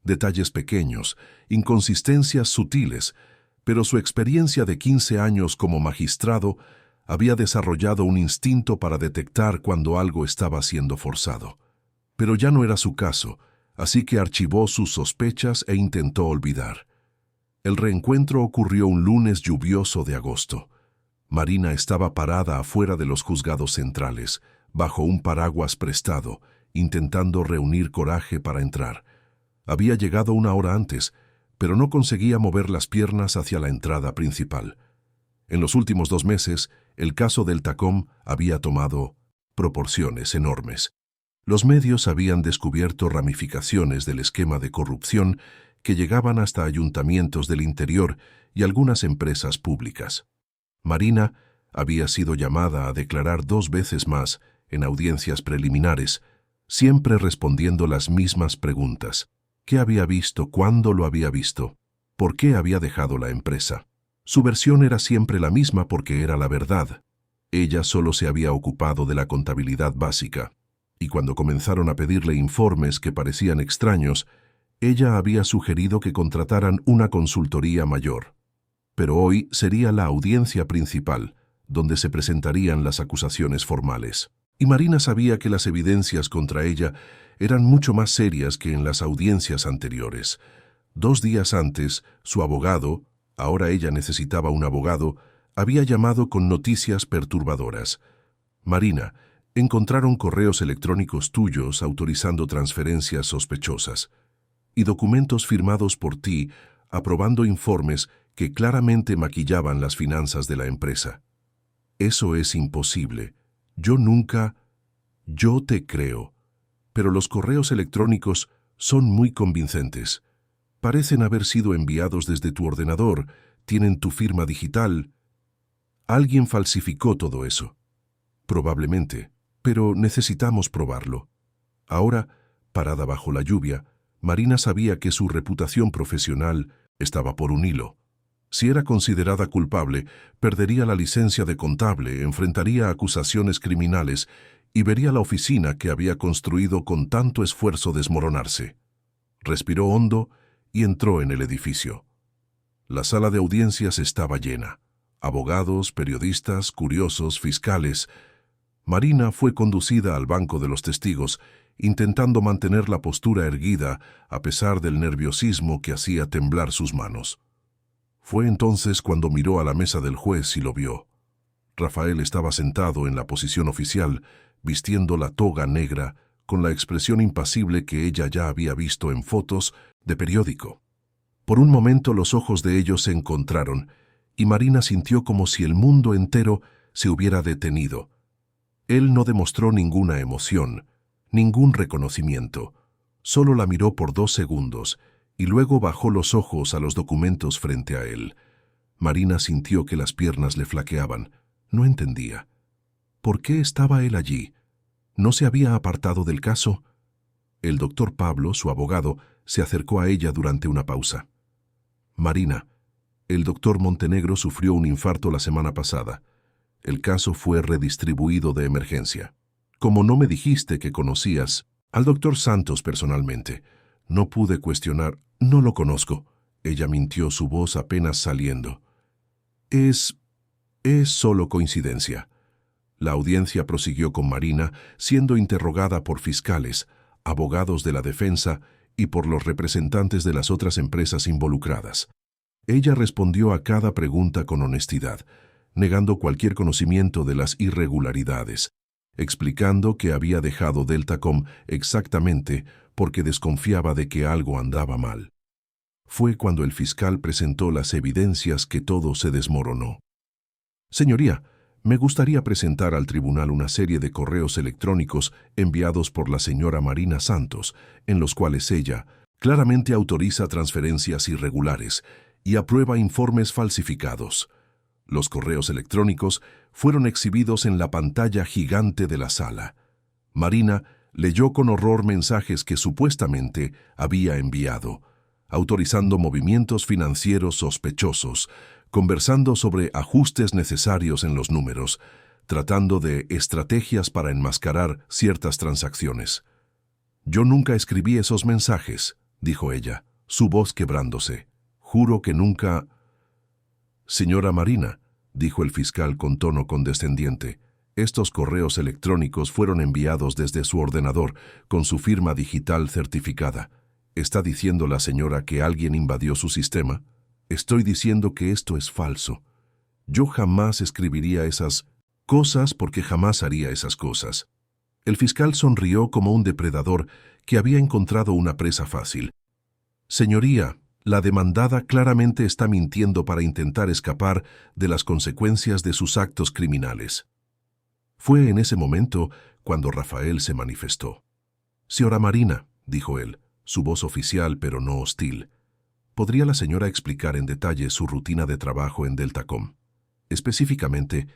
Detalles pequeños, inconsistencias sutiles, pero su experiencia de 15 años como magistrado había desarrollado un instinto para detectar cuando algo estaba siendo forzado. Pero ya no era su caso, así que archivó sus sospechas e intentó olvidar. El reencuentro ocurrió un lunes lluvioso de agosto. Marina estaba parada afuera de los juzgados centrales, bajo un paraguas prestado, intentando reunir coraje para entrar. Había llegado una hora antes, pero no conseguía mover las piernas hacia la entrada principal. En los últimos 2 meses, el caso del Tacom había tomado proporciones enormes. Los medios habían descubierto ramificaciones del esquema de corrupción que llegaban hasta ayuntamientos del interior y algunas empresas públicas. Marina había sido llamada a declarar 2 veces más en audiencias preliminares, siempre respondiendo las mismas preguntas. ¿Qué había visto? ¿Cuándo lo había visto? ¿Por qué había dejado la empresa? Su versión era siempre la misma porque era la verdad. Ella solo se había ocupado de la contabilidad básica, y cuando comenzaron a pedirle informes que parecían extraños, ella había sugerido que contrataran una consultoría mayor. Pero hoy sería la audiencia principal, donde se presentarían las acusaciones formales. Y Marina sabía que las evidencias contra ella eran mucho más serias que en las audiencias anteriores. 2 días antes, su abogado, ahora ella necesitaba un abogado, había llamado con noticias perturbadoras. Marina, encontraron correos electrónicos tuyos autorizando transferencias sospechosas y documentos firmados por ti aprobando informes que claramente maquillaban las finanzas de la empresa. Eso es imposible. Yo te creo. Pero los correos electrónicos son muy convincentes. Parecen haber sido enviados desde tu ordenador, tienen tu firma digital. Alguien falsificó todo eso. Probablemente, pero necesitamos probarlo. Ahora, parada bajo la lluvia, Marina sabía que su reputación profesional estaba por un hilo. Si era considerada culpable, perdería la licencia de contable, enfrentaría acusaciones criminales y vería la oficina que había construido con tanto esfuerzo desmoronarse. Respiró hondo y entró en el edificio. La sala de audiencias estaba llena. Abogados, periodistas, curiosos, fiscales. Marina fue conducida al banco de los testigos, intentando mantener la postura erguida a pesar del nerviosismo que hacía temblar sus manos. Fue entonces cuando miró a la mesa del juez y lo vio. Rafael estaba sentado en la posición oficial, vistiendo la toga negra, con la expresión impasible que ella ya había visto en fotos de periódico. Por un momento los ojos de ellos se encontraron, y Marina sintió como si el mundo entero se hubiera detenido. Él no demostró ninguna emoción, ningún reconocimiento. Solo la miró por 2 segundos, y luego bajó los ojos a los documentos frente a él. Marina sintió que las piernas le flaqueaban. No entendía. ¿Por qué estaba él allí? ¿No se había apartado del caso? El doctor Pablo, su abogado, se acercó a ella durante una pausa. Marina, el doctor Montenegro sufrió un infarto la semana pasada. El caso fue redistribuido de emergencia. Como no me dijiste que conocías al doctor Santos personalmente, no pude cuestionar. No lo conozco. Ella mintió, su voz apenas saliendo. Es solo coincidencia. La audiencia prosiguió con Marina, siendo interrogada por fiscales, abogados de la defensa y por los representantes de las otras empresas involucradas. Ella respondió a cada pregunta con honestidad, negando cualquier conocimiento de las irregularidades, explicando que había dejado Deltacom exactamente porque desconfiaba de que algo andaba mal. Fue cuando el fiscal presentó las evidencias que todo se desmoronó. Señoría, me gustaría presentar al tribunal una serie de correos electrónicos enviados por la señora Marina Santos, en los cuales ella claramente autoriza transferencias irregulares y aprueba informes falsificados. Los correos electrónicos fueron exhibidos en la pantalla gigante de la sala. Marina leyó con horror mensajes que supuestamente había enviado, autorizando movimientos financieros sospechosos, conversando sobre ajustes necesarios en los números, tratando de estrategias para enmascarar ciertas transacciones. «Yo nunca escribí esos mensajes», dijo ella, su voz quebrándose. «Juro que nunca...» «Señora Marina», dijo el fiscal con tono condescendiente, «estos correos electrónicos fueron enviados desde su ordenador con su firma digital certificada. ¿Está diciendo la señora que alguien invadió su sistema? Estoy diciendo que esto es falso. Yo jamás escribiría esas cosas porque jamás haría esas cosas». El fiscal sonrió como un depredador que había encontrado una presa fácil. «Señoría, la demandada claramente está mintiendo para intentar escapar de las consecuencias de sus actos criminales». Fue en ese momento cuando Rafael se manifestó. «Señora Marina», dijo él, su voz oficial pero no hostil, ¿podría la señora explicar en detalle su rutina de trabajo en Deltacom? Específicamente,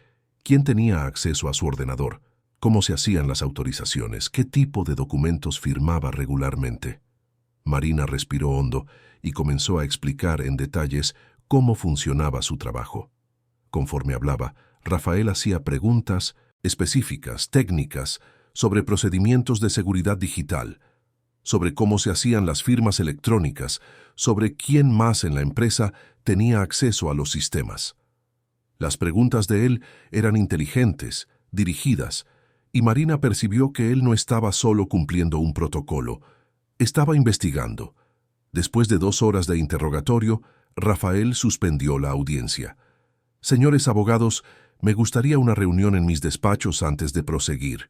¿quién tenía acceso a su ordenador? ¿Cómo se hacían las autorizaciones? ¿Qué tipo de documentos firmaba regularmente? Marina respiró hondo y comenzó a explicar en detalles cómo funcionaba su trabajo. Conforme hablaba, Rafael hacía preguntas específicas, técnicas, sobre procedimientos de seguridad digital, sobre cómo se hacían las firmas electrónicas, sobre quién más en la empresa tenía acceso a los sistemas. Las preguntas de él eran inteligentes, dirigidas, y Marina percibió que él no estaba solo cumpliendo un protocolo, estaba investigando. Después de 2 horas de interrogatorio, Rafael suspendió la audiencia. «Señores abogados, me gustaría una reunión en mis despachos antes de proseguir».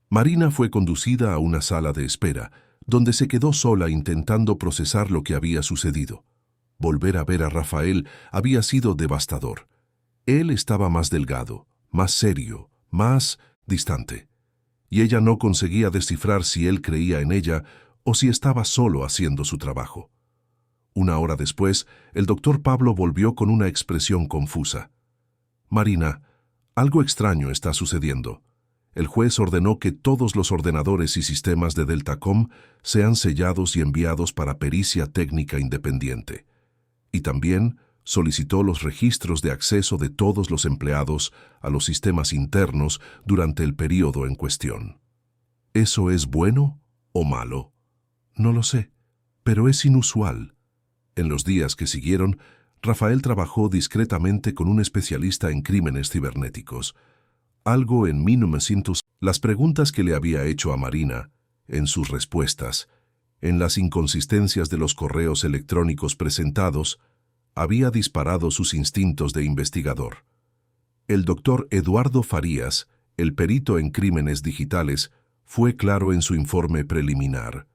Marina fue conducida a una sala de espera, donde se quedó sola intentando procesar lo que había sucedido. Volver a ver a Rafael había sido devastador. Él estaba más delgado, más serio, más distante, y ella no conseguía descifrar si él creía en ella o si estaba solo haciendo su trabajo. 1 hora después, el doctor Pablo volvió con una expresión confusa. «Marina, algo extraño está sucediendo. El juez ordenó que todos los ordenadores y sistemas de Deltacom sean sellados y enviados para pericia técnica independiente. Y también solicitó los registros de acceso de todos los empleados a los sistemas internos durante el período en cuestión. ¿Eso es bueno o malo? No lo sé, pero es inusual». En los días que siguieron, Rafael trabajó discretamente con un especialista en crímenes cibernéticos. Algo en 1900 Las preguntas que le había hecho a Marina, en sus respuestas, en las inconsistencias de los correos electrónicos presentados, había disparado sus instintos de investigador. El doctor Eduardo Farías, el perito en crímenes digitales, fue claro en su informe preliminar.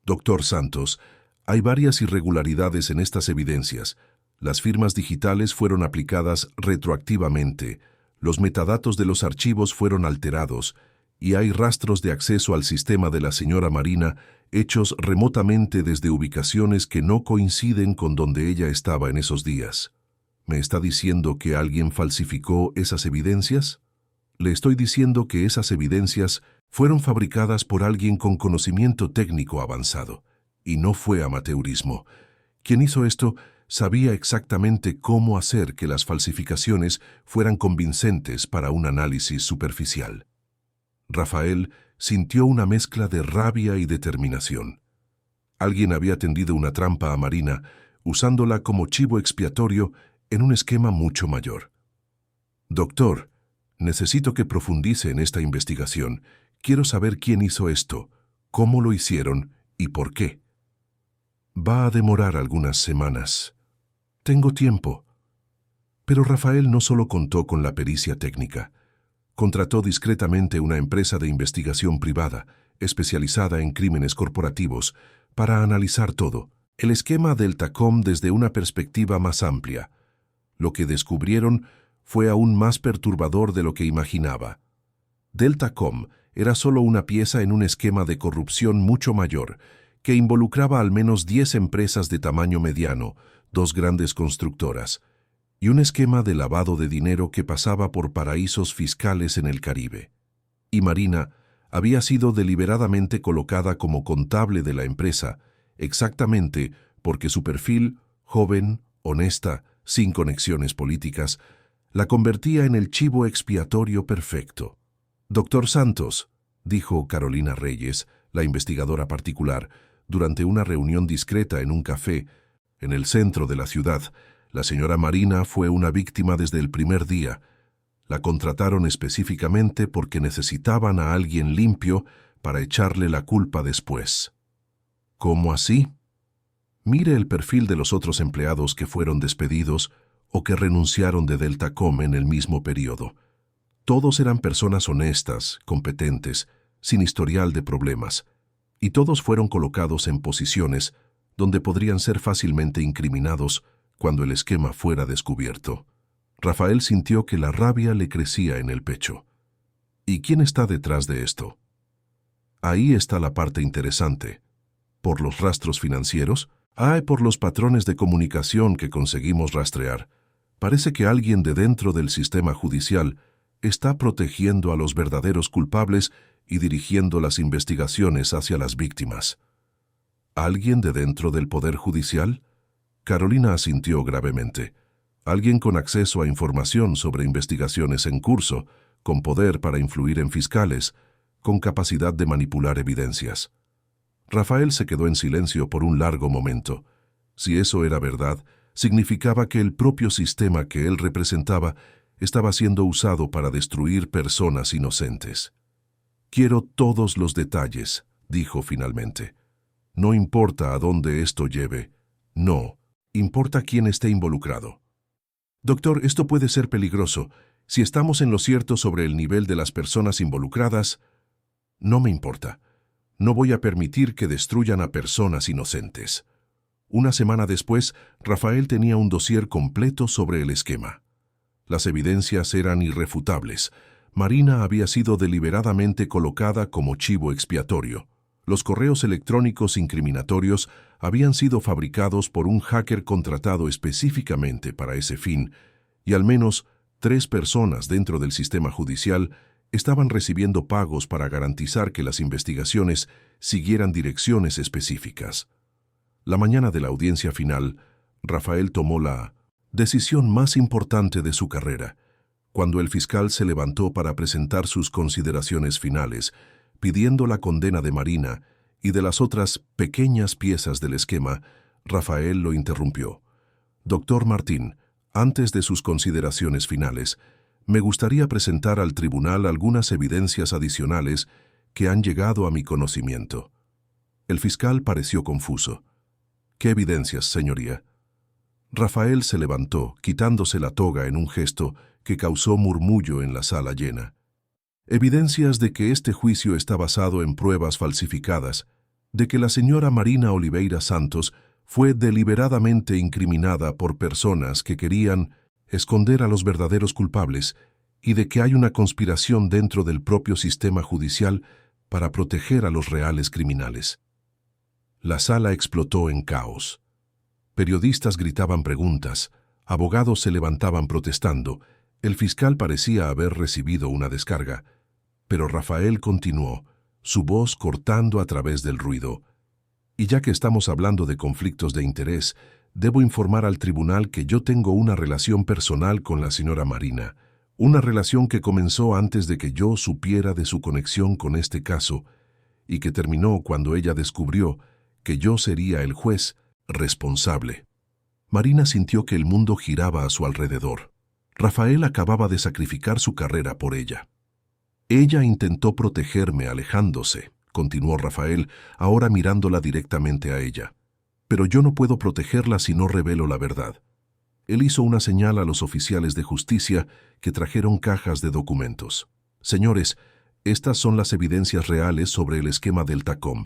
Doctor Santos, hay varias irregularidades en estas evidencias. Las firmas digitales fueron aplicadas retroactivamente, los metadatos de los archivos fueron alterados, y hay rastros de acceso al sistema de la señora Marina hechos remotamente desde ubicaciones que no coinciden con donde ella estaba en esos días. ¿Me está diciendo que alguien falsificó esas evidencias? Le estoy diciendo que esas evidencias fueron fabricadas por alguien con conocimiento técnico avanzado, y no fue amateurismo. Quien hizo esto sabía exactamente cómo hacer que las falsificaciones fueran convincentes para un análisis superficial. Rafael sintió una mezcla de rabia y determinación. Alguien había tendido una trampa a Marina, usándola como chivo expiatorio en un esquema mucho mayor. Doctor, necesito que profundice en esta investigación. Quiero saber quién hizo esto, cómo lo hicieron y por qué. Va a demorar algunas semanas. Tengo tiempo. Pero Rafael no solo contó con la pericia técnica. Contrató discretamente una empresa de investigación privada, especializada en crímenes corporativos, para analizar todo, el esquema Deltacom desde una perspectiva más amplia. Lo que descubrieron fue aún más perturbador de lo que imaginaba. Deltacom era solo una pieza en un esquema de corrupción mucho mayor, que involucraba al menos 10 empresas de tamaño mediano, 2 grandes constructoras, y un esquema de lavado de dinero que pasaba por paraísos fiscales en el Caribe. Y Marina había sido deliberadamente colocada como contable de la empresa, exactamente porque su perfil, joven, honesta, sin conexiones políticas, la convertía en el chivo expiatorio perfecto. «Doctor Santos», dijo Carolina Reyes, la investigadora particular, durante una reunión discreta en un café, en el centro de la ciudad. La señora Marina fue una víctima desde el primer día. La contrataron específicamente porque necesitaban a alguien limpio para echarle la culpa después. ¿Cómo así? Mire el perfil de los otros empleados que fueron despedidos o que renunciaron de Deltacom en el mismo periodo. Todos eran personas honestas, competentes, sin historial de problemas, y todos fueron colocados en posiciones donde podrían ser fácilmente incriminados cuando el esquema fuera descubierto. Rafael sintió que la rabia le crecía en el pecho. ¿Y quién está detrás de esto? Ahí está la parte interesante. ¿Por los rastros financieros? Por los patrones de comunicación que conseguimos rastrear. Parece que alguien de dentro del sistema judicial está protegiendo a los verdaderos culpables y dirigiendo las investigaciones hacia las víctimas. ¿Alguien de dentro del Poder Judicial? Carolina asintió gravemente. Alguien con acceso a información sobre investigaciones en curso, con poder para influir en fiscales, con capacidad de manipular evidencias. Rafael se quedó en silencio por un largo momento. Si eso era verdad, significaba que el propio sistema que él representaba estaba siendo usado para destruir personas inocentes. «Quiero todos los detalles», dijo finalmente. «No importa a dónde esto lleve. No, importa quién esté involucrado». «Doctor, esto puede ser peligroso. Si estamos en lo cierto sobre el nivel de las personas involucradas, no me importa. No voy a permitir que destruyan a personas inocentes». Una semana después, Rafael tenía un dossier completo sobre el esquema. Las evidencias eran irrefutables. Marina había sido deliberadamente colocada como chivo expiatorio. Los correos electrónicos incriminatorios habían sido fabricados por un hacker contratado específicamente para ese fin, y al menos 3 personas dentro del sistema judicial estaban recibiendo pagos para garantizar que las investigaciones siguieran direcciones específicas. La mañana de la audiencia final, Rafael tomó la decisión más importante de su carrera. Cuando el fiscal se levantó para presentar sus consideraciones finales, pidiendo la condena de Marina y de las otras pequeñas piezas del esquema, Rafael lo interrumpió. «Doctor Martín, antes de sus consideraciones finales, Me gustaría presentar al tribunal algunas evidencias adicionales que han llegado a mi conocimiento. El fiscal pareció confuso. ¿Qué evidencias, señoría? Rafael se levantó, quitándose la toga en un gesto que causó murmullo en la sala llena. Evidencias de que este juicio está basado en pruebas falsificadas, de que la señora Marina Oliveira Santos fue deliberadamente incriminada por personas que querían esconder a los verdaderos culpables y de que hay una conspiración dentro del propio sistema judicial para proteger a los reales criminales. La sala explotó en caos. Periodistas gritaban preguntas, abogados se levantaban protestando, el fiscal parecía haber recibido una descarga, pero Rafael continuó, su voz cortando a través del ruido. Y ya que estamos hablando de conflictos de interés, debo informar al tribunal que yo tengo una relación personal con la señora Marina, una relación que comenzó antes de que yo supiera de su conexión con este caso y que terminó cuando ella descubrió que yo sería el juez responsable. Marina sintió que el mundo giraba a su alrededor. Rafael acababa de sacrificar su carrera por ella. Ella intentó protegerme alejándose, continuó Rafael, ahora mirándola directamente a ella. Pero yo no puedo protegerla si no revelo la verdad. Él hizo una señal a los oficiales de justicia que trajeron cajas de documentos. Señores, estas son las evidencias reales sobre el esquema del TACOM,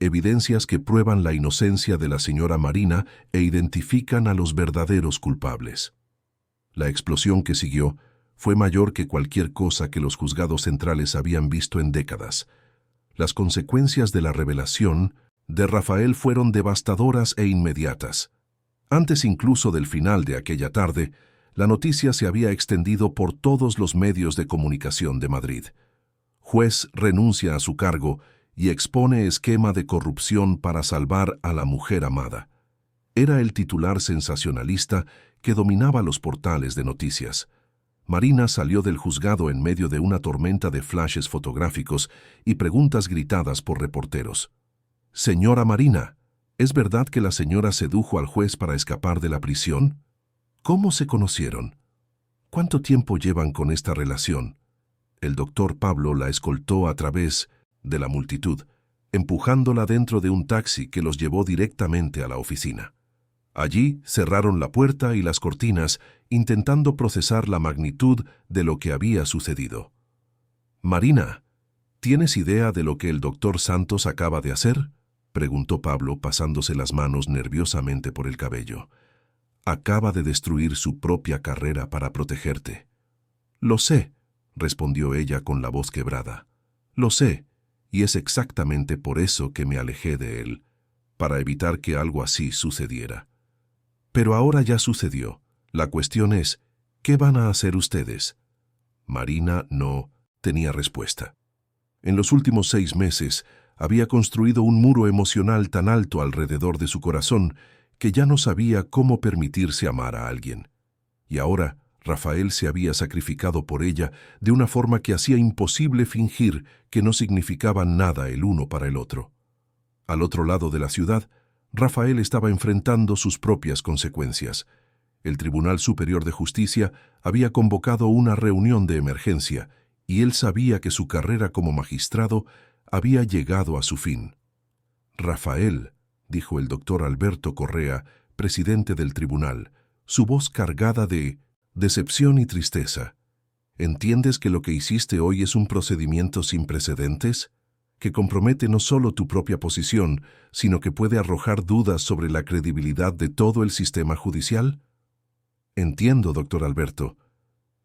evidencias que prueban la inocencia de la señora Marina e identifican a los verdaderos culpables. La explosión que siguió fue mayor que cualquier cosa que los juzgados centrales habían visto en décadas. Las consecuencias de la revelación de Rafael fueron devastadoras e inmediatas. Antes incluso del final de aquella tarde, la noticia se había extendido por todos los medios de comunicación de Madrid. Juez renuncia a su cargo y expone esquema de corrupción para salvar a la mujer amada. Era el titular sensacionalista que dominaba los portales de noticias. Marina salió del juzgado en medio de una tormenta de flashes fotográficos y preguntas gritadas por reporteros. «Señora Marina, ¿es verdad que la señora sedujo al juez para escapar de la prisión? ¿Cómo se conocieron? ¿Cuánto tiempo llevan con esta relación?» El doctor Pablo la escoltó a través de la multitud, empujándola dentro de un taxi que los llevó directamente a la oficina. Allí cerraron la puerta y las cortinas, intentando procesar la magnitud de lo que había sucedido. «Marina, ¿tienes idea de lo que el doctor Santos acaba de hacer?», preguntó Pablo, pasándose las manos nerviosamente por el cabello. «Acaba de destruir su propia carrera para protegerte». «Lo sé», respondió ella con la voz quebrada. «Lo sé, y es exactamente por eso que me alejé de él, para evitar que algo así sucediera. Pero ahora ya sucedió. La cuestión es, ¿qué van a hacer ustedes?». Marina no tenía respuesta. En los últimos 6 meses había construido un muro emocional tan alto alrededor de su corazón que ya no sabía cómo permitirse amar a alguien. Y ahora Rafael se había sacrificado por ella de una forma que hacía imposible fingir que no significaban nada el uno para el otro. Al otro lado de la ciudad, Rafael estaba enfrentando sus propias consecuencias. El Tribunal Superior de Justicia había convocado una reunión de emergencia y él sabía que su carrera como magistrado había llegado a su fin. «Rafael», dijo el doctor Alberto Correa, presidente del tribunal, su voz cargada de decepción y tristeza. «¿Entiendes que lo que hiciste hoy es un procedimiento sin precedentes? Que compromete no solo tu propia posición, sino que puede arrojar dudas sobre la credibilidad de todo el sistema judicial?» «Entiendo, doctor Alberto,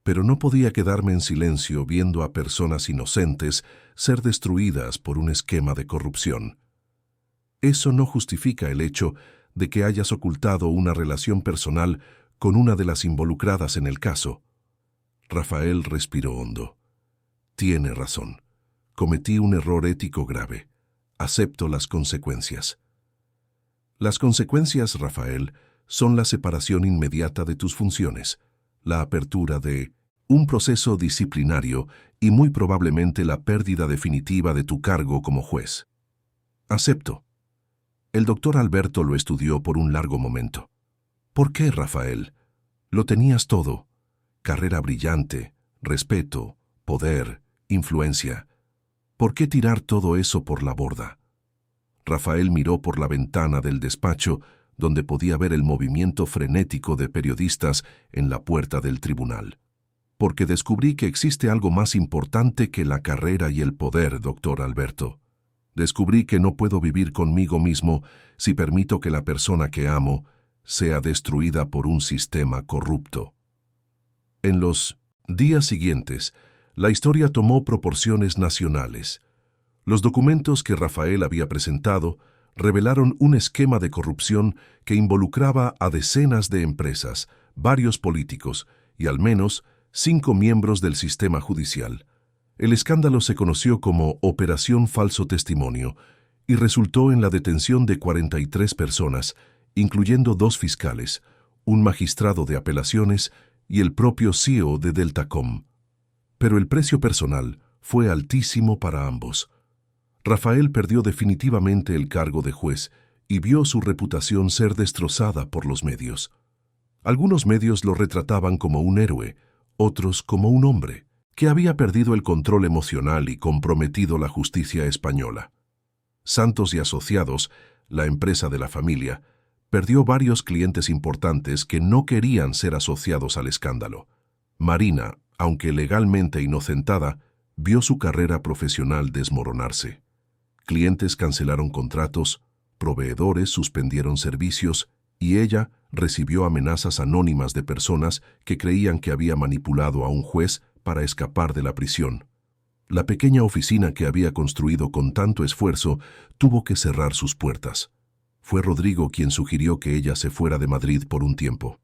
pero no podía quedarme en silencio viendo a personas inocentes ser destruidas por un esquema de corrupción. Eso no justifica el hecho de que hayas ocultado una relación personal con una de las involucradas en el caso». Rafael respiró hondo. «Tiene razón. Cometí un error ético grave. Acepto las consecuencias». «Las consecuencias, Rafael, son la separación inmediata de tus funciones, la apertura de un proceso disciplinario y muy probablemente la pérdida definitiva de tu cargo como juez». «Acepto». El doctor Alberto lo estudió por un largo momento. «¿Por qué, Rafael? Lo tenías todo. Carrera brillante, respeto, poder, influencia. ¿Por qué tirar todo eso por la borda? Rafael miró por la ventana del despacho, donde podía ver el movimiento frenético de periodistas en la puerta del tribunal. Porque descubrí que existe algo más importante que la carrera y el poder, doctor Alberto. Descubrí que no puedo vivir conmigo mismo si permito que la persona que amo sea destruida por un sistema corrupto. En los días siguientes, la historia tomó proporciones nacionales. Los documentos que Rafael había presentado revelaron un esquema de corrupción que involucraba a decenas de empresas, varios políticos y al menos 5 miembros del sistema judicial. El escándalo se conoció como Operación Falso Testimonio y resultó en la detención de 43 personas, incluyendo 2 fiscales, un magistrado de apelaciones y el propio CEO de Deltacom. Pero el precio personal fue altísimo para ambos. Rafael perdió definitivamente el cargo de juez y vio su reputación ser destrozada por los medios. Algunos medios lo retrataban como un héroe, otros como un hombre que había perdido el control emocional y comprometido la justicia española. Santos y Asociados, la empresa de la familia, perdió varios clientes importantes que no querían ser asociados al escándalo. Marina, aunque legalmente inocentada, vio su carrera profesional desmoronarse. Clientes cancelaron contratos, proveedores suspendieron servicios y ella recibió amenazas anónimas de personas que creían que había manipulado a un juez para escapar de la prisión. La pequeña oficina que había construido con tanto esfuerzo tuvo que cerrar sus puertas. Fue Rodrigo quien sugirió que ella se fuera de Madrid por un tiempo.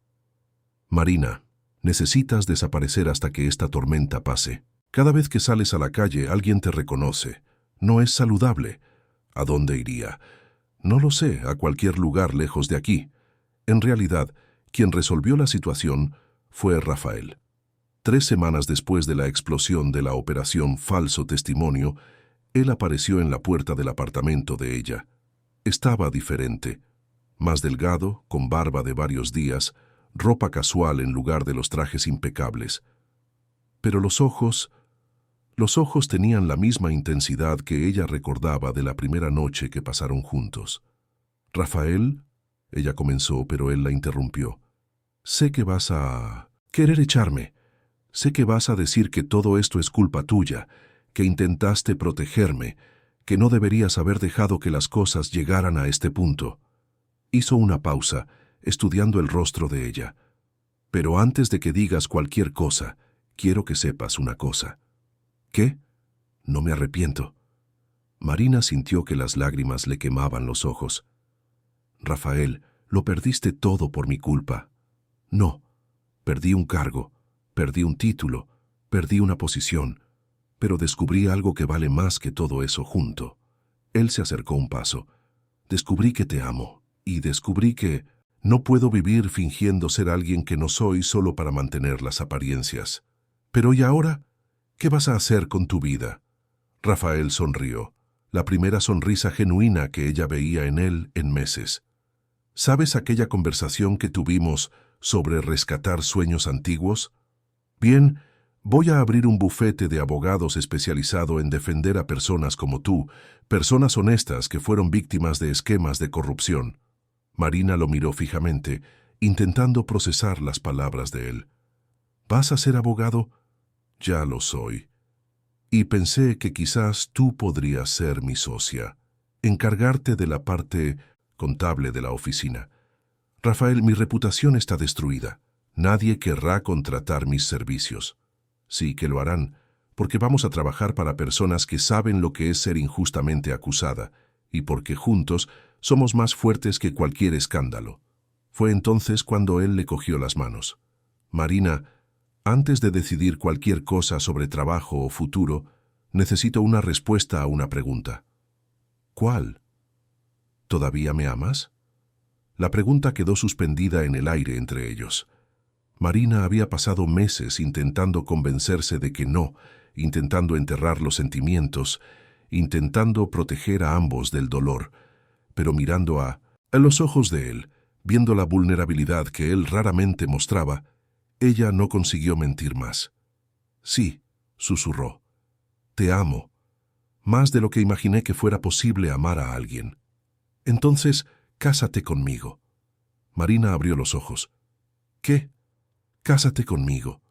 Marina, necesitas desaparecer hasta que esta tormenta pase. Cada vez que sales a la calle alguien te reconoce. No es saludable. ¿A dónde iría? No lo sé, a cualquier lugar lejos de aquí. En realidad, quien resolvió la situación fue Rafael. 3 semanas después de la explosión de la operación Falso Testimonio, él apareció en la puerta del apartamento de ella. Estaba diferente. Más delgado, con barba de varios días, ropa casual en lugar de los trajes impecables. Pero los ojos tenían la misma intensidad que ella recordaba de la primera noche que pasaron juntos. «Rafael», ella comenzó, pero él la interrumpió. «Sé que vas a querer echarme. Sé que vas a decir que todo esto es culpa tuya, que intentaste protegerme, que no deberías haber dejado que las cosas llegaran a este punto». Hizo una pausa, estudiando el rostro de ella. «Pero antes de que digas cualquier cosa, quiero que sepas una cosa». «¿Qué?» «No me arrepiento». Marina sintió que las lágrimas le quemaban los ojos. «Rafael, lo perdiste todo por mi culpa». «No, perdí un cargo, perdí un título, perdí una posición, pero descubrí algo que vale más que todo eso junto». Él se acercó un paso. «Descubrí que te amo, y descubrí que no puedo vivir fingiendo ser alguien que no soy solo para mantener las apariencias. Pero ¿y ahora? ¿Qué vas a hacer con tu vida?» Rafael sonrió, la primera sonrisa genuina que ella veía en él en meses. «¿Sabes aquella conversación que tuvimos sobre rescatar sueños antiguos? Bien, voy a abrir un bufete de abogados especializado en defender a personas como tú, personas honestas que fueron víctimas de esquemas de corrupción». Marina lo miró fijamente, intentando procesar las palabras de él. «¿Vas a ser abogado?» «Ya lo soy. Y pensé que quizás tú podrías ser mi socia, encargarte de la parte contable de la oficina. Rafael, mi reputación está destruida. Nadie querrá contratar mis servicios». «Sí que lo harán, porque vamos a trabajar para personas que saben lo que es ser injustamente acusada, y porque juntos somos más fuertes que cualquier escándalo». Fue entonces cuando él le cogió las manos. «Marina, antes de decidir cualquier cosa sobre trabajo o futuro, necesito una respuesta a una pregunta». «¿Cuál?» «¿Todavía me amas?» La pregunta quedó suspendida en el aire entre ellos. Marina había pasado meses intentando convencerse de que no, intentando enterrar los sentimientos, intentando proteger a ambos del dolor, pero mirando a los ojos de él, viendo la vulnerabilidad que él raramente mostraba, ella no consiguió mentir más. Sí, susurró. Te amo. Más de lo que imaginé que fuera posible amar a alguien. Entonces, cásate conmigo. Marina abrió los ojos. ¿Qué? Cásate conmigo.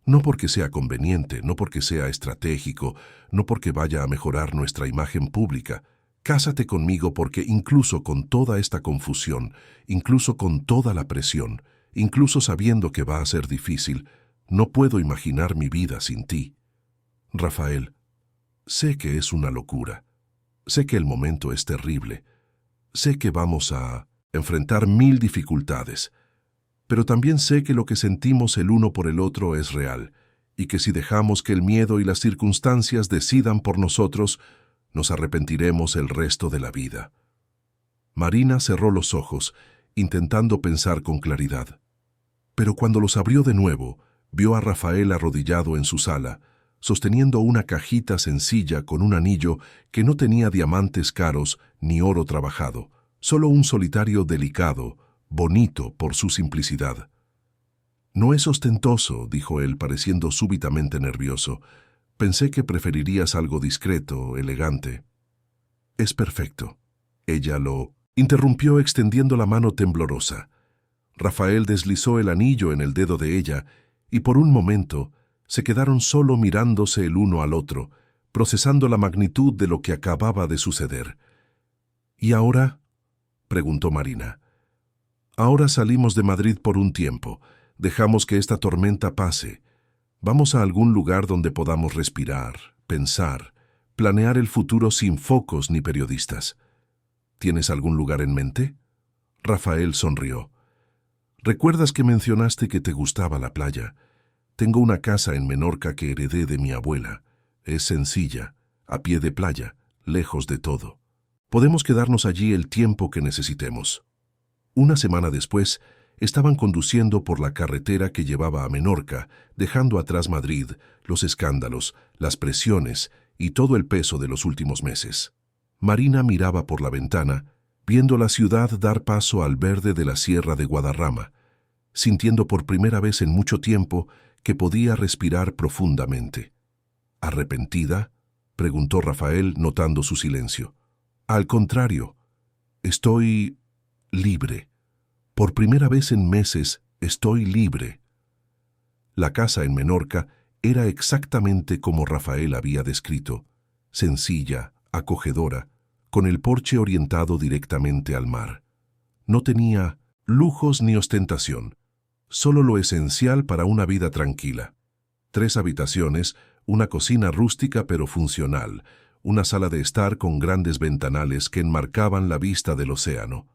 No porque sea conveniente, no porque sea estratégico, no porque vaya a mejorar nuestra imagen pública. Cásate conmigo porque incluso con toda esta confusión, incluso con toda la presión, incluso sabiendo que va a ser difícil, no puedo imaginar mi vida sin ti. Rafael, sé que es una locura. Sé que el momento es terrible. Sé que vamos a enfrentar 1000 dificultades. Pero también sé que lo que sentimos el uno por el otro es real, y que si dejamos que el miedo y las circunstancias decidan por nosotros, nos arrepentiremos el resto de la vida. Marina cerró los ojos, intentando pensar con claridad. Pero cuando los abrió de nuevo, vio a Rafael arrodillado en su sala, sosteniendo una cajita sencilla con un anillo que no tenía diamantes caros ni oro trabajado, solo un solitario delicado, bonito por su simplicidad. No es ostentoso, dijo él, pareciendo súbitamente nervioso. Pensé que preferirías algo discreto, elegante. Es perfecto. Ella lo interrumpió extendiendo la mano temblorosa. Rafael deslizó el anillo en el dedo de ella y por un momento se quedaron solo mirándose el uno al otro, procesando la magnitud de lo que acababa de suceder. ¿Y ahora? Preguntó Marina. Ahora salimos de Madrid por un tiempo. Dejamos que esta tormenta pase. Vamos a algún lugar donde podamos respirar, pensar, planear el futuro sin focos ni periodistas. ¿Tienes algún lugar en mente? Rafael sonrió. ¿Recuerdas que mencionaste que te gustaba la playa? Tengo una casa en Menorca que heredé de mi abuela. Es sencilla, a pie de playa, lejos de todo. Podemos quedarnos allí el tiempo que necesitemos. Una semana después, estaban conduciendo por la carretera que llevaba a Menorca, dejando atrás Madrid, los escándalos, las presiones y todo el peso de los últimos meses. Marina miraba por la ventana, viendo la ciudad dar paso al verde de la sierra de Guadarrama, sintiendo por primera vez en mucho tiempo que podía respirar profundamente. ¿Arrepentida?, preguntó Rafael, notando su silencio. Al contrario, estoy libre. Por primera vez en meses estoy libre. La casa en Menorca era exactamente como Rafael había descrito, sencilla, acogedora, con el porche orientado directamente al mar. No tenía lujos ni ostentación, solo lo esencial para una vida tranquila. 3 habitaciones, una cocina rústica pero funcional, una sala de estar con grandes ventanales que enmarcaban la vista del océano.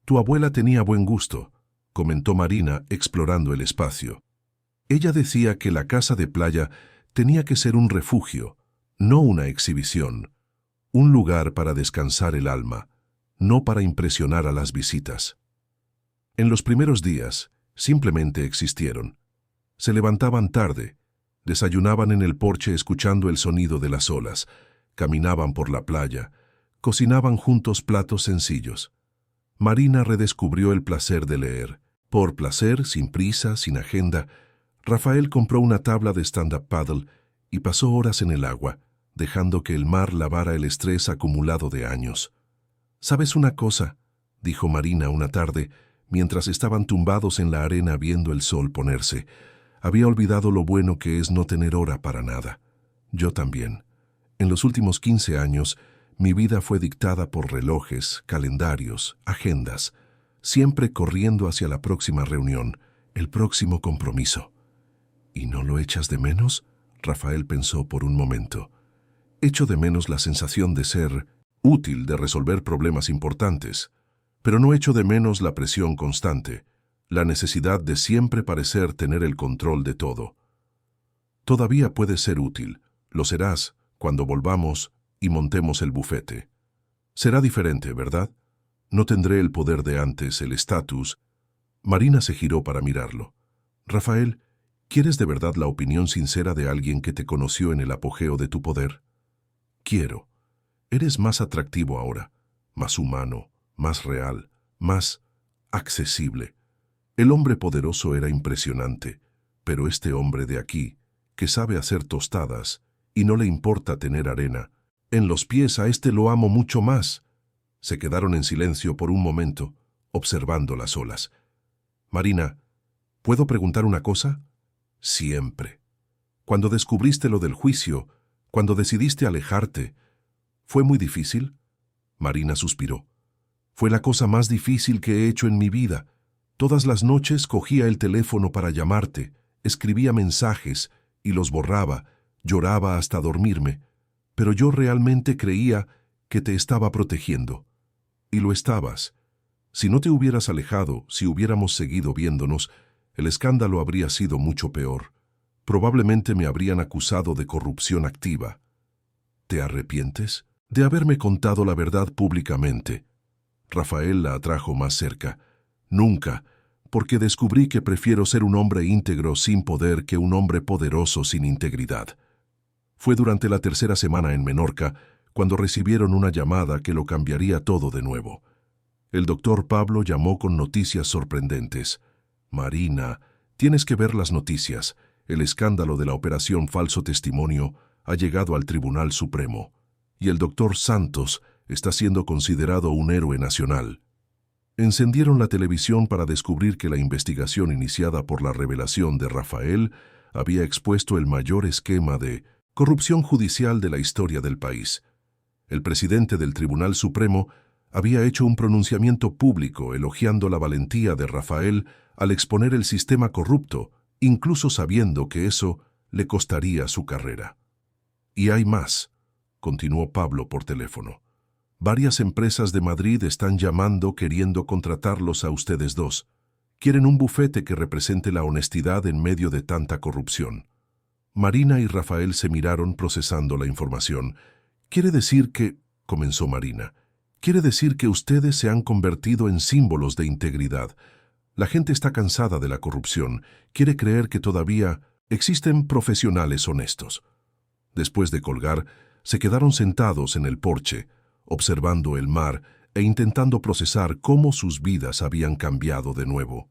Tu abuela tenía buen gusto, comentó Marina explorando el espacio. Ella decía que la casa de playa tenía que ser un refugio, no una exhibición, un lugar para descansar el alma, no para impresionar a las visitas. En los primeros días, simplemente existieron. Se levantaban tarde, desayunaban en el porche escuchando el sonido de las olas, caminaban por la playa, cocinaban juntos platos sencillos. Marina redescubrió el placer de leer. Por placer, sin prisa, sin agenda, Rafael compró una tabla de stand-up paddle y pasó horas en el agua, dejando que el mar lavara el estrés acumulado de años. ¿Sabes una cosa?, dijo Marina una tarde, mientras estaban tumbados en la arena viendo el sol ponerse. Había olvidado lo bueno que es no tener hora para nada. Yo también. En los últimos 15 años, mi vida fue dictada por relojes, calendarios, agendas, siempre corriendo hacia la próxima reunión, el próximo compromiso. ¿Y no lo echas de menos?, Rafael pensó por un momento. Echo de menos la sensación de ser útil, de resolver problemas importantes, pero no echo de menos la presión constante, la necesidad de siempre parecer tener el control de todo. Todavía puedes ser útil, lo serás cuando volvamos y montemos el bufete. Será diferente, ¿verdad? No tendré el poder de antes, el estatus. Marina se giró para mirarlo. Rafael, ¿quieres de verdad la opinión sincera de alguien que te conoció en el apogeo de tu poder? Quiero. Eres más atractivo ahora, más humano, más real, más accesible. El hombre poderoso era impresionante, pero este hombre de aquí, que sabe hacer tostadas y no le importa tener arena. En los pies a este lo amo mucho más. Se quedaron en silencio por un momento, observando las olas. Marina, ¿puedo preguntar una cosa? Siempre. Cuando descubriste lo del juicio, cuando decidiste alejarte, ¿fue muy difícil? Marina suspiró. Fue la cosa más difícil que he hecho en mi vida. Todas las noches cogía el teléfono para llamarte, escribía mensajes y los borraba, lloraba hasta dormirme, pero yo realmente creía que te estaba protegiendo. Y lo estabas. Si no te hubieras alejado, si hubiéramos seguido viéndonos, el escándalo habría sido mucho peor. Probablemente me habrían acusado de corrupción activa. ¿Te arrepientes de haberme contado la verdad públicamente? Rafael la atrajo más cerca. Nunca, porque descubrí que prefiero ser un hombre íntegro sin poder que un hombre poderoso sin integridad. Fue durante la tercera semana en Menorca cuando recibieron una llamada que lo cambiaría todo de nuevo. El doctor Pablo llamó con noticias sorprendentes. Marina, tienes que ver las noticias. El escándalo de la operación falso testimonio ha llegado al Tribunal Supremo, y el doctor Santos está siendo considerado un héroe nacional. Encendieron la televisión para descubrir que la investigación iniciada por la revelación de Rafael había expuesto el mayor esquema de corrupción judicial de la historia del país. El presidente del Tribunal Supremo había hecho un pronunciamiento público elogiando la valentía de Rafael al exponer el sistema corrupto, incluso sabiendo que eso le costaría su carrera. Y hay más, continuó Pablo por teléfono. Varias empresas de Madrid están llamando queriendo contratarlos a ustedes dos. Quieren un bufete que represente la honestidad en medio de tanta corrupción. Marina y Rafael se miraron procesando la información. «Quiere decir que», comenzó Marina, «quiere decir que ustedes se han convertido en símbolos de integridad. La gente está cansada de la corrupción, quiere creer que todavía existen profesionales honestos». Después de colgar, se quedaron sentados en el porche, observando el mar e intentando procesar cómo sus vidas habían cambiado de nuevo.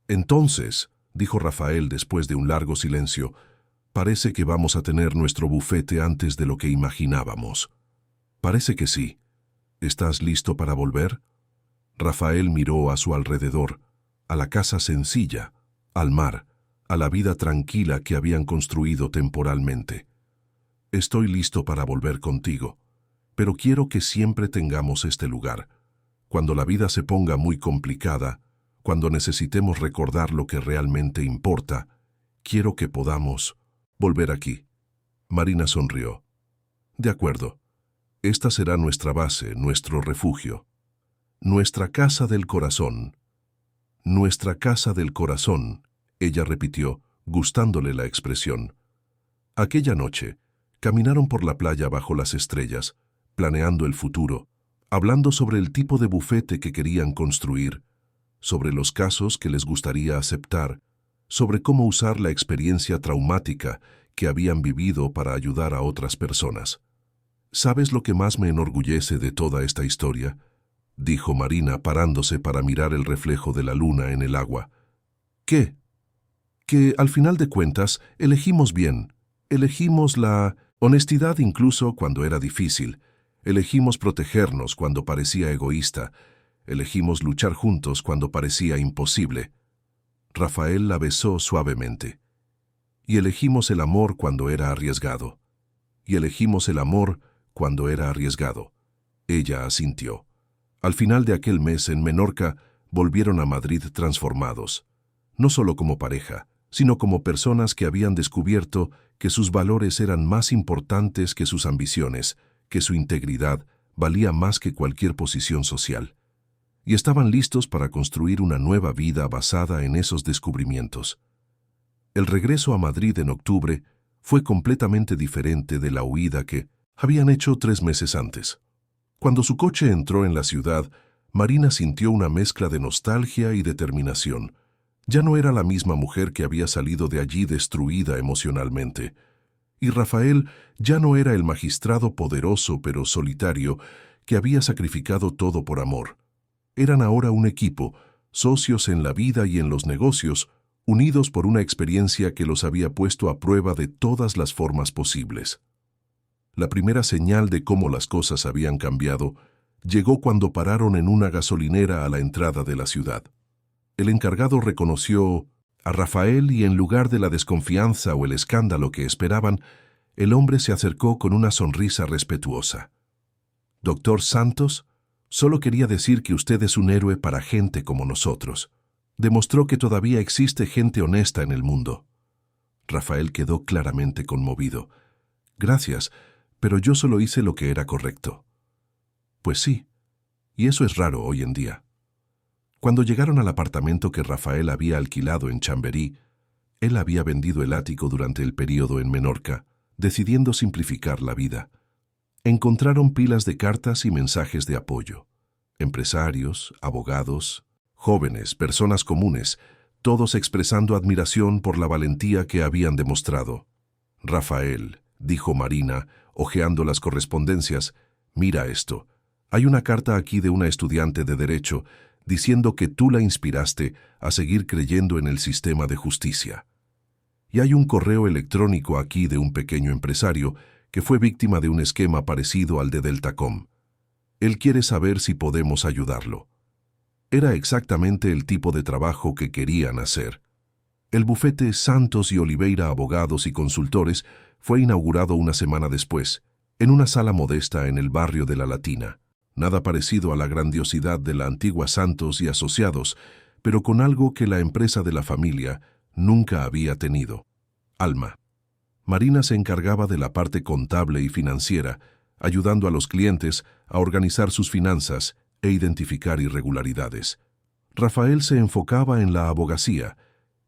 «Entonces», dijo Rafael después de un largo silencio, «parece que vamos a tener nuestro bufete antes de lo que imaginábamos». «Parece que sí. ¿Estás listo para volver?» Rafael miró a su alrededor, a la casa sencilla, al mar, a la vida tranquila que habían construido temporalmente. «Estoy listo para volver contigo, pero quiero que siempre tengamos este lugar. Cuando la vida se ponga muy complicada, cuando necesitemos recordar lo que realmente importa, quiero que podamos volver aquí». Marina sonrió. «De acuerdo. Esta será nuestra base, nuestro refugio. Nuestra casa del corazón». «Nuestra casa del corazón», ella repitió, gustándole la expresión. Aquella noche, caminaron por la playa bajo las estrellas, planeando el futuro, hablando sobre el tipo de bufete que querían construir, sobre los casos que les gustaría aceptar, sobre cómo usar la experiencia traumática que habían vivido para ayudar a otras personas. «¿Sabes lo que más me enorgullece de toda esta historia?», dijo Marina parándose para mirar el reflejo de la luna en el agua. «¿Qué?» «Que al final de cuentas elegimos bien, elegimos la honestidad incluso cuando era difícil, elegimos protegernos cuando parecía egoísta, elegimos luchar juntos cuando parecía imposible». Rafael la besó suavemente. «Y elegimos el amor cuando era arriesgado. Y elegimos el amor cuando era arriesgado». Ella asintió. Al final de aquel mes en Menorca, volvieron a Madrid transformados, no solo como pareja, sino como personas que habían descubierto que sus valores eran más importantes que sus ambiciones, que su integridad valía más que cualquier posición social. Y estaban listos para construir una nueva vida basada en esos descubrimientos. El regreso a Madrid en octubre fue completamente diferente de la huida que habían hecho 3 meses antes. Cuando su coche entró en la ciudad, Marina sintió una mezcla de nostalgia y determinación. Ya no era la misma mujer que había salido de allí destruida emocionalmente. Y Rafael ya no era el magistrado poderoso pero solitario que había sacrificado todo por amor. Eran ahora un equipo, socios en la vida y en los negocios, unidos por una experiencia que los había puesto a prueba de todas las formas posibles. La primera señal de cómo las cosas habían cambiado llegó cuando pararon en una gasolinera a la entrada de la ciudad. El encargado reconoció a Rafael y en lugar de la desconfianza o el escándalo que esperaban, el hombre se acercó con una sonrisa respetuosa. «Doctor Santos, solo quería decir que usted es un héroe para gente como nosotros. Demostró que todavía existe gente honesta en el mundo». Rafael quedó claramente conmovido. «Gracias, pero yo solo hice lo que era correcto». «Pues sí, y eso es raro hoy en día». Cuando llegaron al apartamento que Rafael había alquilado en Chamberí, él había vendido el ático durante el período en Menorca, decidiendo simplificar la vida. Encontraron pilas de cartas y mensajes de apoyo. Empresarios, abogados, jóvenes, personas comunes, todos expresando admiración por la valentía que habían demostrado. «Rafael», dijo Marina, hojeando las correspondencias, «mira esto. Hay una carta aquí de una estudiante de Derecho diciendo que tú la inspiraste a seguir creyendo en el sistema de justicia. Y hay un correo electrónico aquí de un pequeño empresario que fue víctima de un esquema parecido al de Deltacom. Él quiere saber si podemos ayudarlo». Era exactamente el tipo de trabajo que querían hacer. El bufete Santos y Oliveira Abogados y Consultores fue inaugurado una semana después, en una sala modesta en el barrio de La Latina. Nada parecido a la grandiosidad de la antigua Santos y Asociados, pero con algo que la empresa de la familia nunca había tenido: alma. Marina se encargaba de la parte contable y financiera, ayudando a los clientes a organizar sus finanzas e identificar irregularidades. Rafael se enfocaba en la abogacía,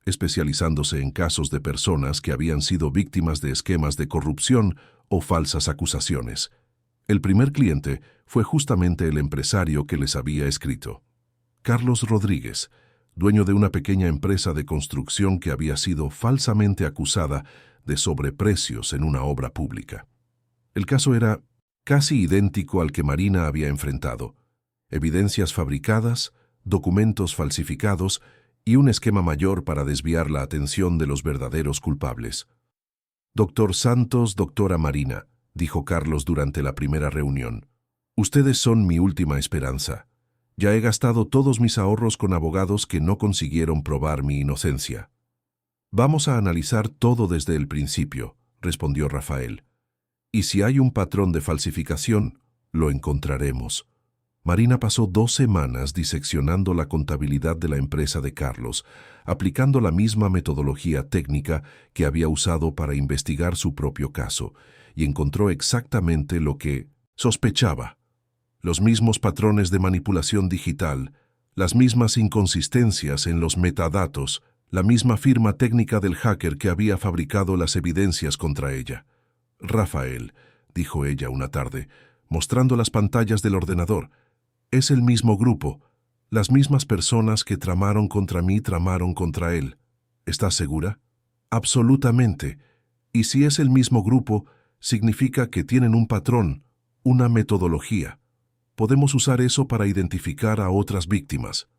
especializándose en casos de personas que habían sido víctimas de esquemas de corrupción o falsas acusaciones. El primer cliente fue justamente el empresario que les había escrito. Carlos Rodríguez, dueño de una pequeña empresa de construcción que había sido falsamente acusada de sobreprecios en una obra pública. El caso era casi idéntico al que Marina había enfrentado: evidencias fabricadas, documentos falsificados y un esquema mayor para desviar la atención de los verdaderos culpables. «Doctor Santos, doctora Marina», dijo Carlos durante la primera reunión, «ustedes son mi última esperanza. Ya he gastado todos mis ahorros con abogados que no consiguieron probar mi inocencia». «Vamos a analizar todo desde el principio», respondió Rafael. «Y si hay un patrón de falsificación, lo encontraremos». Marina pasó 2 semanas diseccionando la contabilidad de la empresa de Carlos, aplicando la misma metodología técnica que había usado para investigar su propio caso, y encontró exactamente lo que sospechaba: los mismos patrones de manipulación digital, las mismas inconsistencias en los metadatos, la misma firma técnica del hacker que había fabricado las evidencias contra ella. «Rafael», dijo ella una tarde, mostrando las pantallas del ordenador, «es el mismo grupo. Las mismas personas que tramaron contra mí tramaron contra él. ¿Estás segura?» «Absolutamente. Y si es el mismo grupo, significa que tienen un patrón, una metodología. Podemos usar eso para identificar a otras víctimas».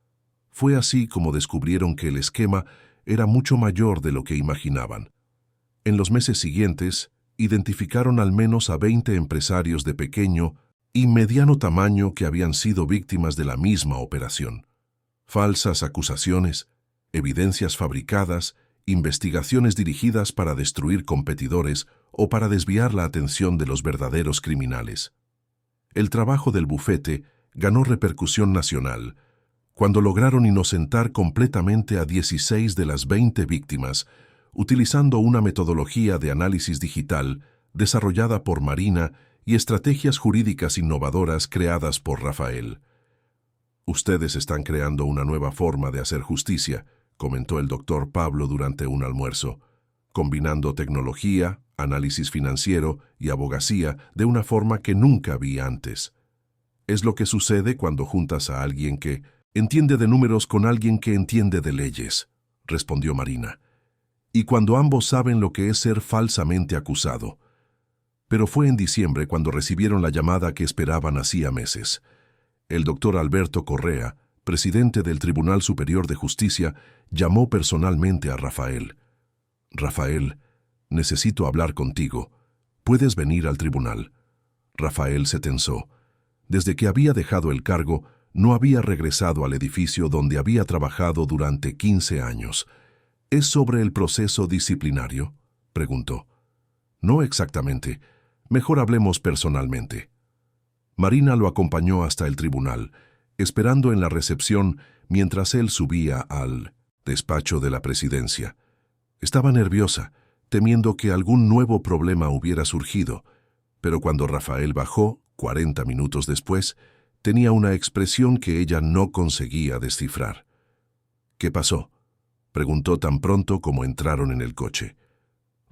Fue así como descubrieron que el esquema era mucho mayor de lo que imaginaban. En los meses siguientes, identificaron al menos a 20 empresarios de pequeño y mediano tamaño que habían sido víctimas de la misma operación. Falsas acusaciones, evidencias fabricadas, investigaciones dirigidas para destruir competidores o para desviar la atención de los verdaderos criminales. El trabajo del bufete ganó repercusión nacional cuando lograron inocentar completamente a 16 de las 20 víctimas, utilizando una metodología de análisis digital desarrollada por Marina y estrategias jurídicas innovadoras creadas por Rafael. «Ustedes están creando una nueva forma de hacer justicia», comentó el doctor Pablo durante un almuerzo, «combinando tecnología, análisis financiero y abogacía de una forma que nunca vi antes. Es lo que sucede cuando juntas a alguien que entiende de números con alguien que entiende de leyes», respondió Marina, «y cuando ambos saben lo que es ser falsamente acusado». Pero fue en diciembre cuando recibieron la llamada que esperaban hacía meses. El doctor Alberto Correa, presidente del Tribunal Superior de Justicia, llamó personalmente a Rafael. «Rafael, necesito hablar contigo. ¿Puedes venir al tribunal?» Rafael se tensó. Desde que había dejado el cargo, no había regresado al edificio donde había trabajado durante 15 años. «¿Es sobre el proceso disciplinario?», preguntó. «No exactamente. Mejor hablemos personalmente». Marina lo acompañó hasta el tribunal, esperando en la recepción mientras él subía al despacho de la presidencia. Estaba nerviosa, temiendo que algún nuevo problema hubiera surgido, pero cuando Rafael bajó, 40 minutos después, tenía una expresión que ella no conseguía descifrar. «¿Qué pasó?», preguntó tan pronto como entraron en el coche.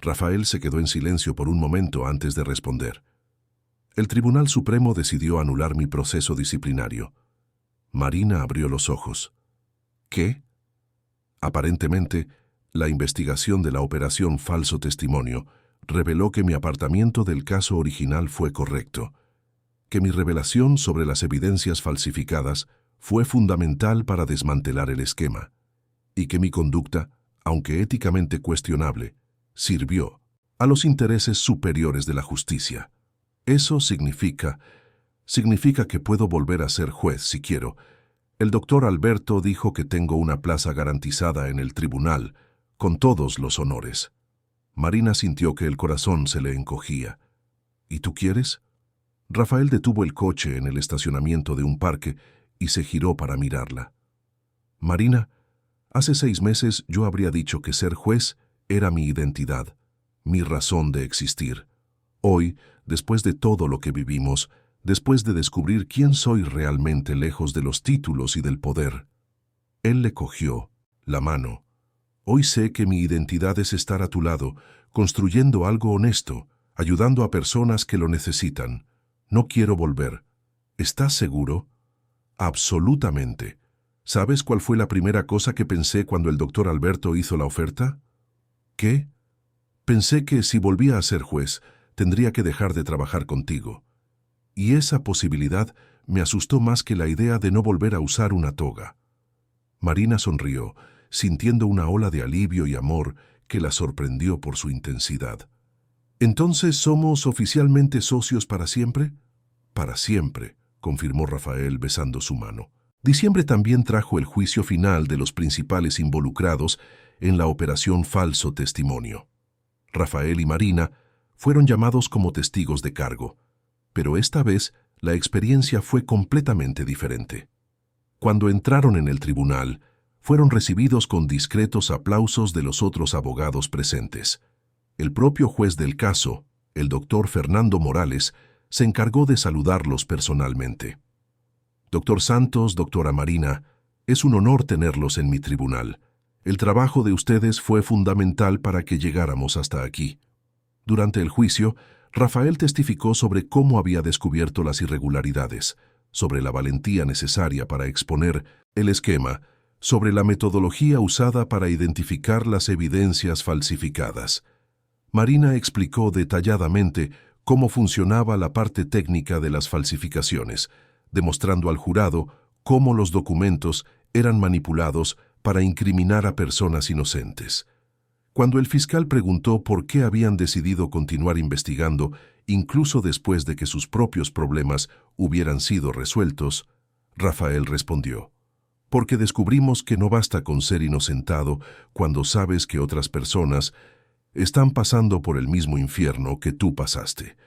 Rafael se quedó en silencio por un momento antes de responder. «El Tribunal Supremo decidió anular mi proceso disciplinario». Marina abrió los ojos. «¿Qué?». Aparentemente, la investigación de la operación Falso Testimonio reveló que mi apartamiento del caso original fue correcto, que mi revelación sobre las evidencias falsificadas fue fundamental para desmantelar el esquema, y que mi conducta, aunque éticamente cuestionable, sirvió a los intereses superiores de la justicia. Eso significa que puedo volver a ser juez si quiero. El doctor Alberto dijo que tengo una plaza garantizada en el tribunal, con todos los honores. Marina sintió que el corazón se le encogía. «¿Y tú quieres?». Rafael detuvo el coche en el estacionamiento de un parque y se giró para mirarla. «Marina, hace 6 meses yo habría dicho que ser juez era mi identidad, mi razón de existir. Hoy, después de todo lo que vivimos, después de descubrir quién soy realmente lejos de los títulos y del poder». Él le cogió la mano. «Hoy sé que mi identidad es estar a tu lado, construyendo algo honesto, ayudando a personas que lo necesitan. No quiero volver». «¿Estás seguro?». «Absolutamente. ¿Sabes cuál fue la primera cosa que pensé cuando el doctor Alberto hizo la oferta?». «¿Qué?». «Pensé que si volvía a ser juez, tendría que dejar de trabajar contigo. Y esa posibilidad me asustó más que la idea de no volver a usar una toga». Marina sonrió, sintiendo una ola de alivio y amor que la sorprendió por su intensidad. «¿Entonces somos oficialmente socios para siempre?». «Para siempre», confirmó Rafael besando su mano. Diciembre también trajo el juicio final de los principales involucrados en la operación Falso Testimonio. Rafael y Marina fueron llamados como testigos de cargo, pero esta vez la experiencia fue completamente diferente. Cuando entraron en el tribunal, fueron recibidos con discretos aplausos de los otros abogados presentes. El propio juez del caso, el doctor Fernando Morales, se encargó de saludarlos personalmente. «Doctor Santos, doctora Marina, es un honor tenerlos en mi tribunal. El trabajo de ustedes fue fundamental para que llegáramos hasta aquí». Durante el juicio, Rafael testificó sobre cómo había descubierto las irregularidades, sobre la valentía necesaria para exponer el esquema, sobre la metodología usada para identificar las evidencias falsificadas. Marina explicó detalladamente cómo funcionaba la parte técnica de las falsificaciones, demostrando al jurado cómo los documentos eran manipulados para incriminar a personas inocentes. Cuando el fiscal preguntó por qué habían decidido continuar investigando, incluso después de que sus propios problemas hubieran sido resueltos, Rafael respondió: «Porque descubrimos que no basta con ser inocentado cuando sabes que otras personas están pasando por el mismo infierno que tú pasaste.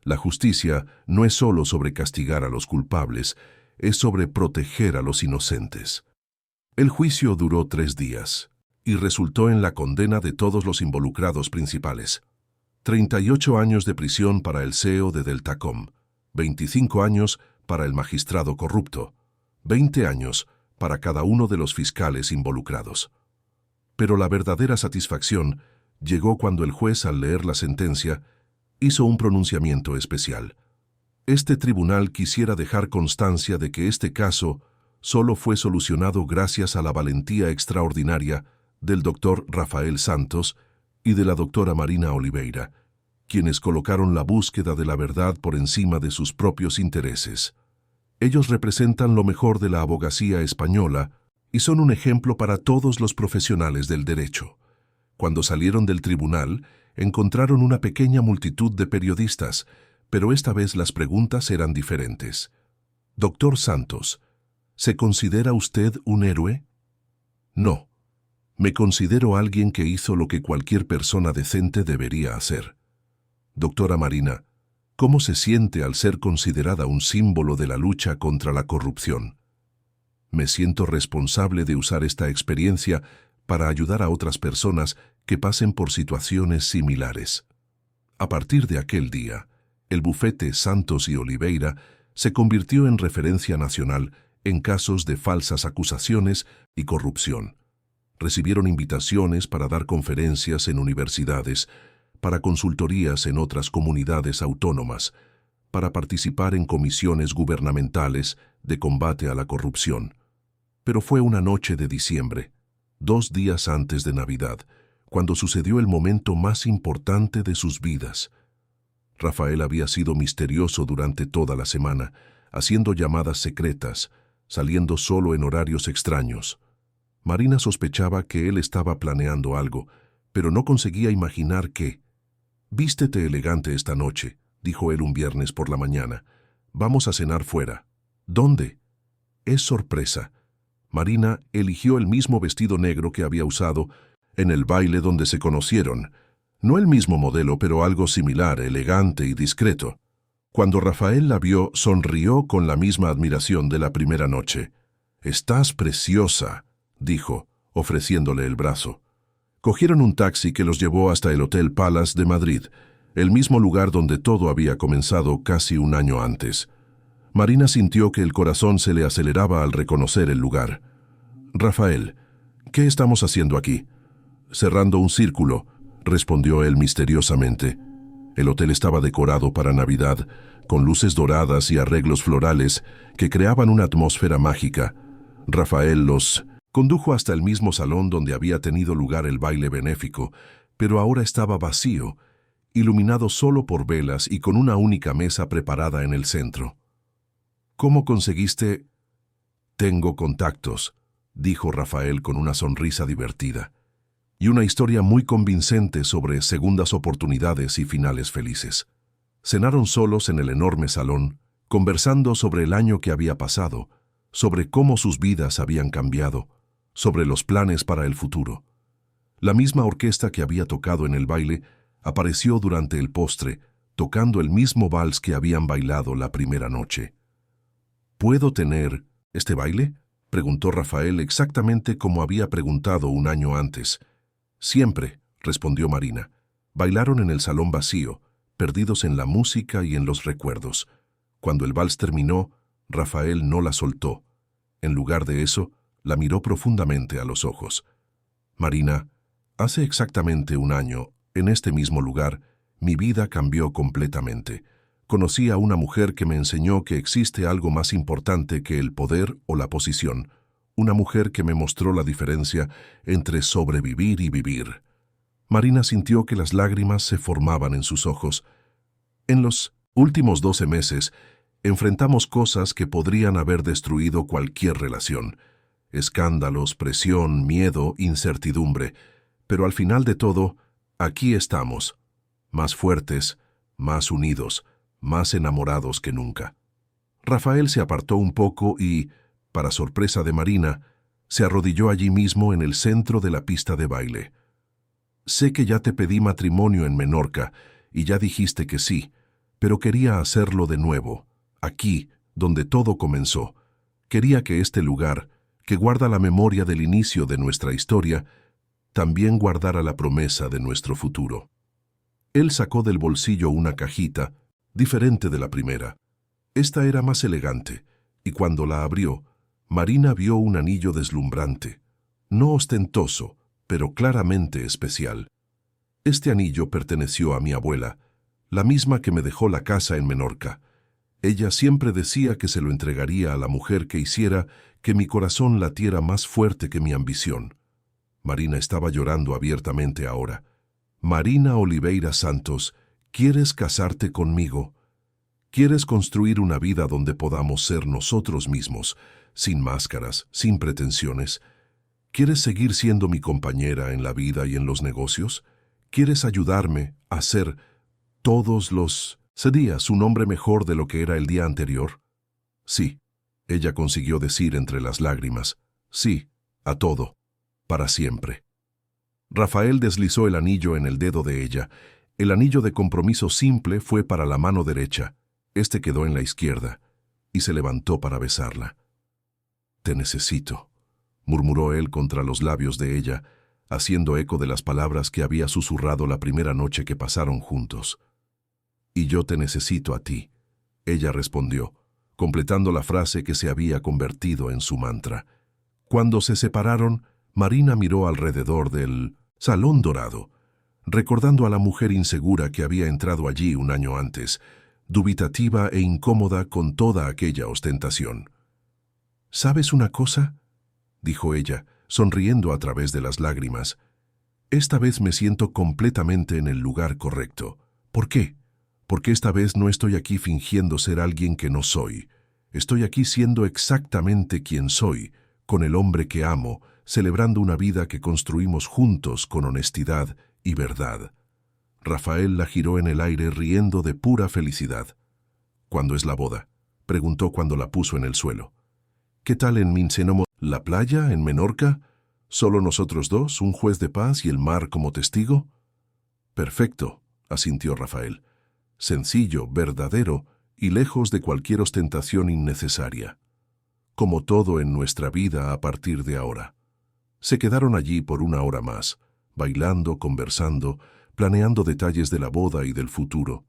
La justicia no es solo sobre castigar a los culpables, es sobre proteger a los inocentes». El juicio duró 3 días y resultó en la condena de todos los involucrados principales. 38 años de prisión para el CEO de Deltacom, 25 años para el magistrado corrupto, 20 años para cada uno de los fiscales involucrados. Pero la verdadera satisfacción llegó cuando el juez, al leer la sentencia, hizo un pronunciamiento especial. Este tribunal quisiera dejar constancia de que este caso solo fue solucionado gracias a la valentía extraordinaria del doctor Rafael Santos y de la doctora Marina Oliveira, quienes colocaron la búsqueda de la verdad por encima de sus propios intereses. Ellos representan lo mejor de la abogacía española y son un ejemplo para todos los profesionales del derecho. Cuando salieron del tribunal, encontraron una pequeña multitud de periodistas, pero esta vez las preguntas eran diferentes. Doctor Santos, ¿se considera usted un héroe? No. Me considero alguien que hizo lo que cualquier persona decente debería hacer. Doctora Marina, ¿cómo se siente al ser considerada un símbolo de la lucha contra la corrupción? Me siento responsable de usar esta experiencia para ayudar a otras personas que pasen por situaciones similares. A partir de aquel día, el bufete Santos y Oliveira se convirtió en referencia nacional en casos de falsas acusaciones y corrupción. Recibieron invitaciones para dar conferencias en universidades, para consultorías en otras comunidades autónomas, para participar en comisiones gubernamentales de combate a la corrupción. Pero fue una noche de diciembre, 2 días antes de Navidad, cuando sucedió el momento más importante de sus vidas. Rafael había sido misterioso durante toda la semana, haciendo llamadas secretas, saliendo solo en horarios extraños. Marina sospechaba que él estaba planeando algo, pero no conseguía imaginar qué. «Vístete elegante esta noche», dijo él un viernes por la mañana. «Vamos a cenar fuera». «¿Dónde?» «Es sorpresa». Marina eligió el mismo vestido negro que había usado en el baile donde se conocieron. No el mismo modelo, pero algo similar, elegante y discreto. Cuando Rafael la vio, sonrió con la misma admiración de la primera noche. «Estás preciosa», dijo, ofreciéndole el brazo. Cogieron un taxi que los llevó hasta el Hotel Palace de Madrid, el mismo lugar donde todo había comenzado casi un año antes. Marina sintió que el corazón se le aceleraba al reconocer el lugar. «Rafael, ¿qué estamos haciendo aquí?» «Cerrando un círculo», respondió él misteriosamente. El hotel estaba decorado para Navidad, con luces doradas y arreglos florales que creaban una atmósfera mágica. Rafael los condujo hasta el mismo salón donde había tenido lugar el baile benéfico, pero ahora estaba vacío, iluminado solo por velas y con una única mesa preparada en el centro. «¿Cómo conseguiste...?» «Tengo contactos», dijo Rafael con una sonrisa divertida, y una historia muy convincente sobre segundas oportunidades y finales felices. Cenaron solos en el enorme salón, conversando sobre el año que había pasado, sobre cómo sus vidas habían cambiado, sobre los planes para el futuro. La misma orquesta que había tocado en el baile apareció durante el postre, tocando el mismo vals que habían bailado la primera noche. «¿Puedo tener este baile?», preguntó Rafael exactamente como había preguntado un año antes. «Siempre», respondió Marina. Bailaron en el salón vacío, perdidos en la música y en los recuerdos. Cuando el vals terminó, Rafael no la soltó. En lugar de eso, la miró profundamente a los ojos. «Marina, hace exactamente un año, en este mismo lugar, mi vida cambió completamente. Conocí a una mujer que me enseñó que existe algo más importante que el poder o la posición. Una mujer que me mostró la diferencia entre sobrevivir y vivir». Marina sintió que las lágrimas se formaban en sus ojos. «En los últimos 12 meses, enfrentamos cosas que podrían haber destruido cualquier relación. Escándalos, presión, miedo, incertidumbre. Pero al final de todo, aquí estamos, más fuertes, más unidos, más enamorados que nunca». Rafael se apartó un poco y, para sorpresa de Marina, se arrodilló allí mismo en el centro de la pista de baile. «Sé que ya te pedí matrimonio en Menorca y ya dijiste que sí, pero quería hacerlo de nuevo, aquí, donde todo comenzó. Quería que este lugar, que guarda la memoria del inicio de nuestra historia, también guardara la promesa de nuestro futuro». Él sacó del bolsillo una cajita, diferente de la primera. Esta era más elegante, y cuando la abrió, Marina vio un anillo deslumbrante, no ostentoso, pero claramente especial. Este anillo perteneció a mi abuela, la misma que me dejó la casa en Menorca. Ella siempre decía que se lo entregaría a la mujer que hiciera que mi corazón latiera más fuerte que mi ambición. Marina estaba llorando abiertamente ahora. «Marina Oliveira Santos, ¿quieres casarte conmigo? ¿Quieres construir una vida donde podamos ser nosotros mismos, sin máscaras, sin pretensiones? ¿Quieres seguir siendo mi compañera en la vida y en los negocios? ¿Quieres ayudarme a ser todos los días un hombre mejor de lo que era el día anterior? Sí, ella consiguió decir entre las lágrimas. Sí, a todo, para siempre. Rafael deslizó el anillo en el dedo de ella. El anillo de compromiso simple fue para la mano derecha. Este quedó en la izquierda, y se levantó para besarla. «Te necesito», murmuró él contra los labios de ella, haciendo eco de las palabras que había susurrado la primera noche que pasaron juntos. «Y yo te necesito a ti», ella respondió, completando la frase que se había convertido en su mantra. Cuando se separaron, Marina miró alrededor del salón dorado, recordando a la mujer insegura que había entrado allí un año antes, dubitativa e incómoda con toda aquella ostentación. «¿Sabes una cosa?», dijo ella, sonriendo a través de las lágrimas. «Esta vez me siento completamente en el lugar correcto. ¿Por qué? Porque esta vez no estoy aquí fingiendo ser alguien que no soy. Estoy aquí siendo exactamente quien soy, con el hombre que amo, celebrando una vida que construimos juntos con honestidad y verdad». Rafael la giró en el aire riendo de pura felicidad. «¿Cuándo es la boda?», preguntó cuando la puso en el suelo. «¿Qué tal en Mincenomo, la playa, en Menorca? ¿Solo nosotros dos, un juez de paz y el mar como testigo?» «Perfecto», asintió Rafael. «Sencillo, verdadero y lejos de cualquier ostentación innecesaria. Como todo en nuestra vida a partir de ahora». Se quedaron allí por una hora más, bailando, conversando, planeando detalles de la boda y del futuro.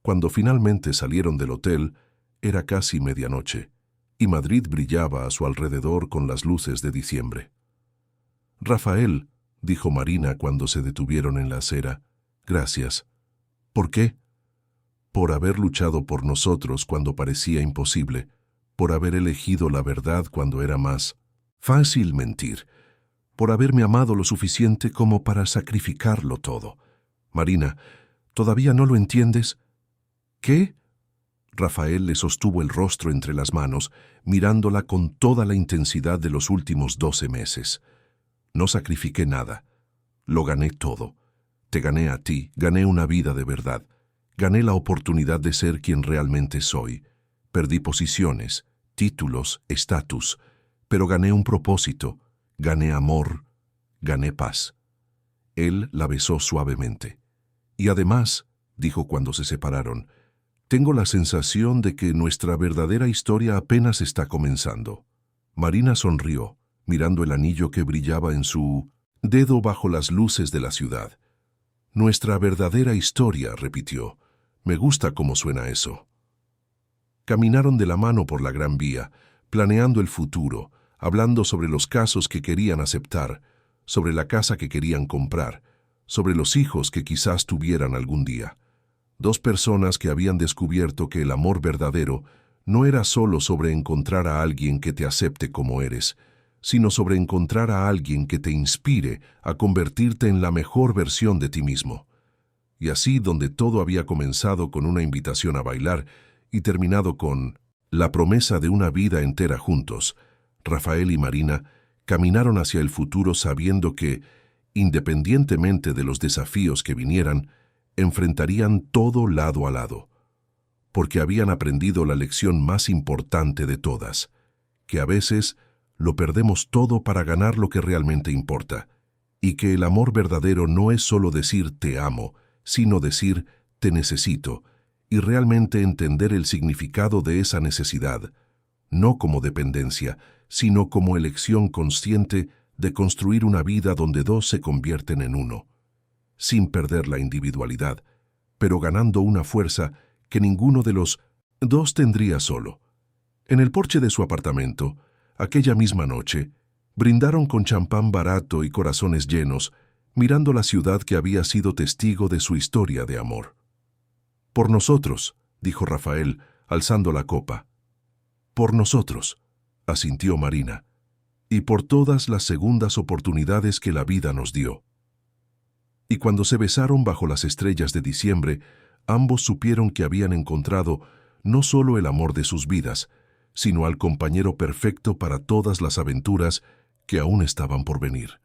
Cuando finalmente salieron del hotel, era casi medianoche, y Madrid brillaba a su alrededor con las luces de diciembre. «Rafael», dijo Marina cuando se detuvieron en la acera, «gracias». «¿Por qué?» «Por haber luchado por nosotros cuando parecía imposible, por haber elegido la verdad cuando era más fácil mentir, por haberme amado lo suficiente como para sacrificarlo todo. Marina, ¿todavía no lo entiendes?» «¿Qué?». Rafael le sostuvo el rostro entre las manos, mirándola con toda la intensidad de los últimos 12 meses. «No sacrifiqué nada. Lo gané todo. Te gané a ti, gané una vida de verdad. Gané la oportunidad de ser quien realmente soy. Perdí posiciones, títulos, estatus, pero gané un propósito, gané amor, gané paz». Él la besó suavemente. «Y además», dijo cuando se separaron, «tengo la sensación de que nuestra verdadera historia apenas está comenzando». Marina sonrió, mirando el anillo que brillaba en su dedo bajo las luces de la ciudad. «Nuestra verdadera historia», repitió. «Me gusta cómo suena eso». Caminaron de la mano por la Gran Vía, planeando el futuro, hablando sobre los casos que querían aceptar, sobre la casa que querían comprar, sobre los hijos que quizás tuvieran algún día. Dos personas que habían descubierto que el amor verdadero no era solo sobre encontrar a alguien que te acepte como eres, sino sobre encontrar a alguien que te inspire a convertirte en la mejor versión de ti mismo. Y así, donde todo había comenzado con una invitación a bailar y terminado con la promesa de una vida entera juntos, Rafael y Marina caminaron hacia el futuro sabiendo que, independientemente de los desafíos que vinieran, enfrentarían todo lado a lado, porque habían aprendido la lección más importante de todas, que a veces lo perdemos todo para ganar lo que realmente importa, y que el amor verdadero no es solo decir te amo, sino decir te necesito, y realmente entender el significado de esa necesidad, no como dependencia, sino como elección consciente de construir una vida donde dos se convierten en uno, sin perder la individualidad, pero ganando una fuerza que ninguno de los dos tendría solo. En el porche de su apartamento, aquella misma noche, brindaron con champán barato y corazones llenos, mirando la ciudad que había sido testigo de su historia de amor. «Por nosotros», dijo Rafael, alzando la copa. «Por nosotros», asintió Marina, «y por todas las segundas oportunidades que la vida nos dio». Y cuando se besaron bajo las estrellas de diciembre, ambos supieron que habían encontrado no solo el amor de sus vidas, sino al compañero perfecto para todas las aventuras que aún estaban por venir.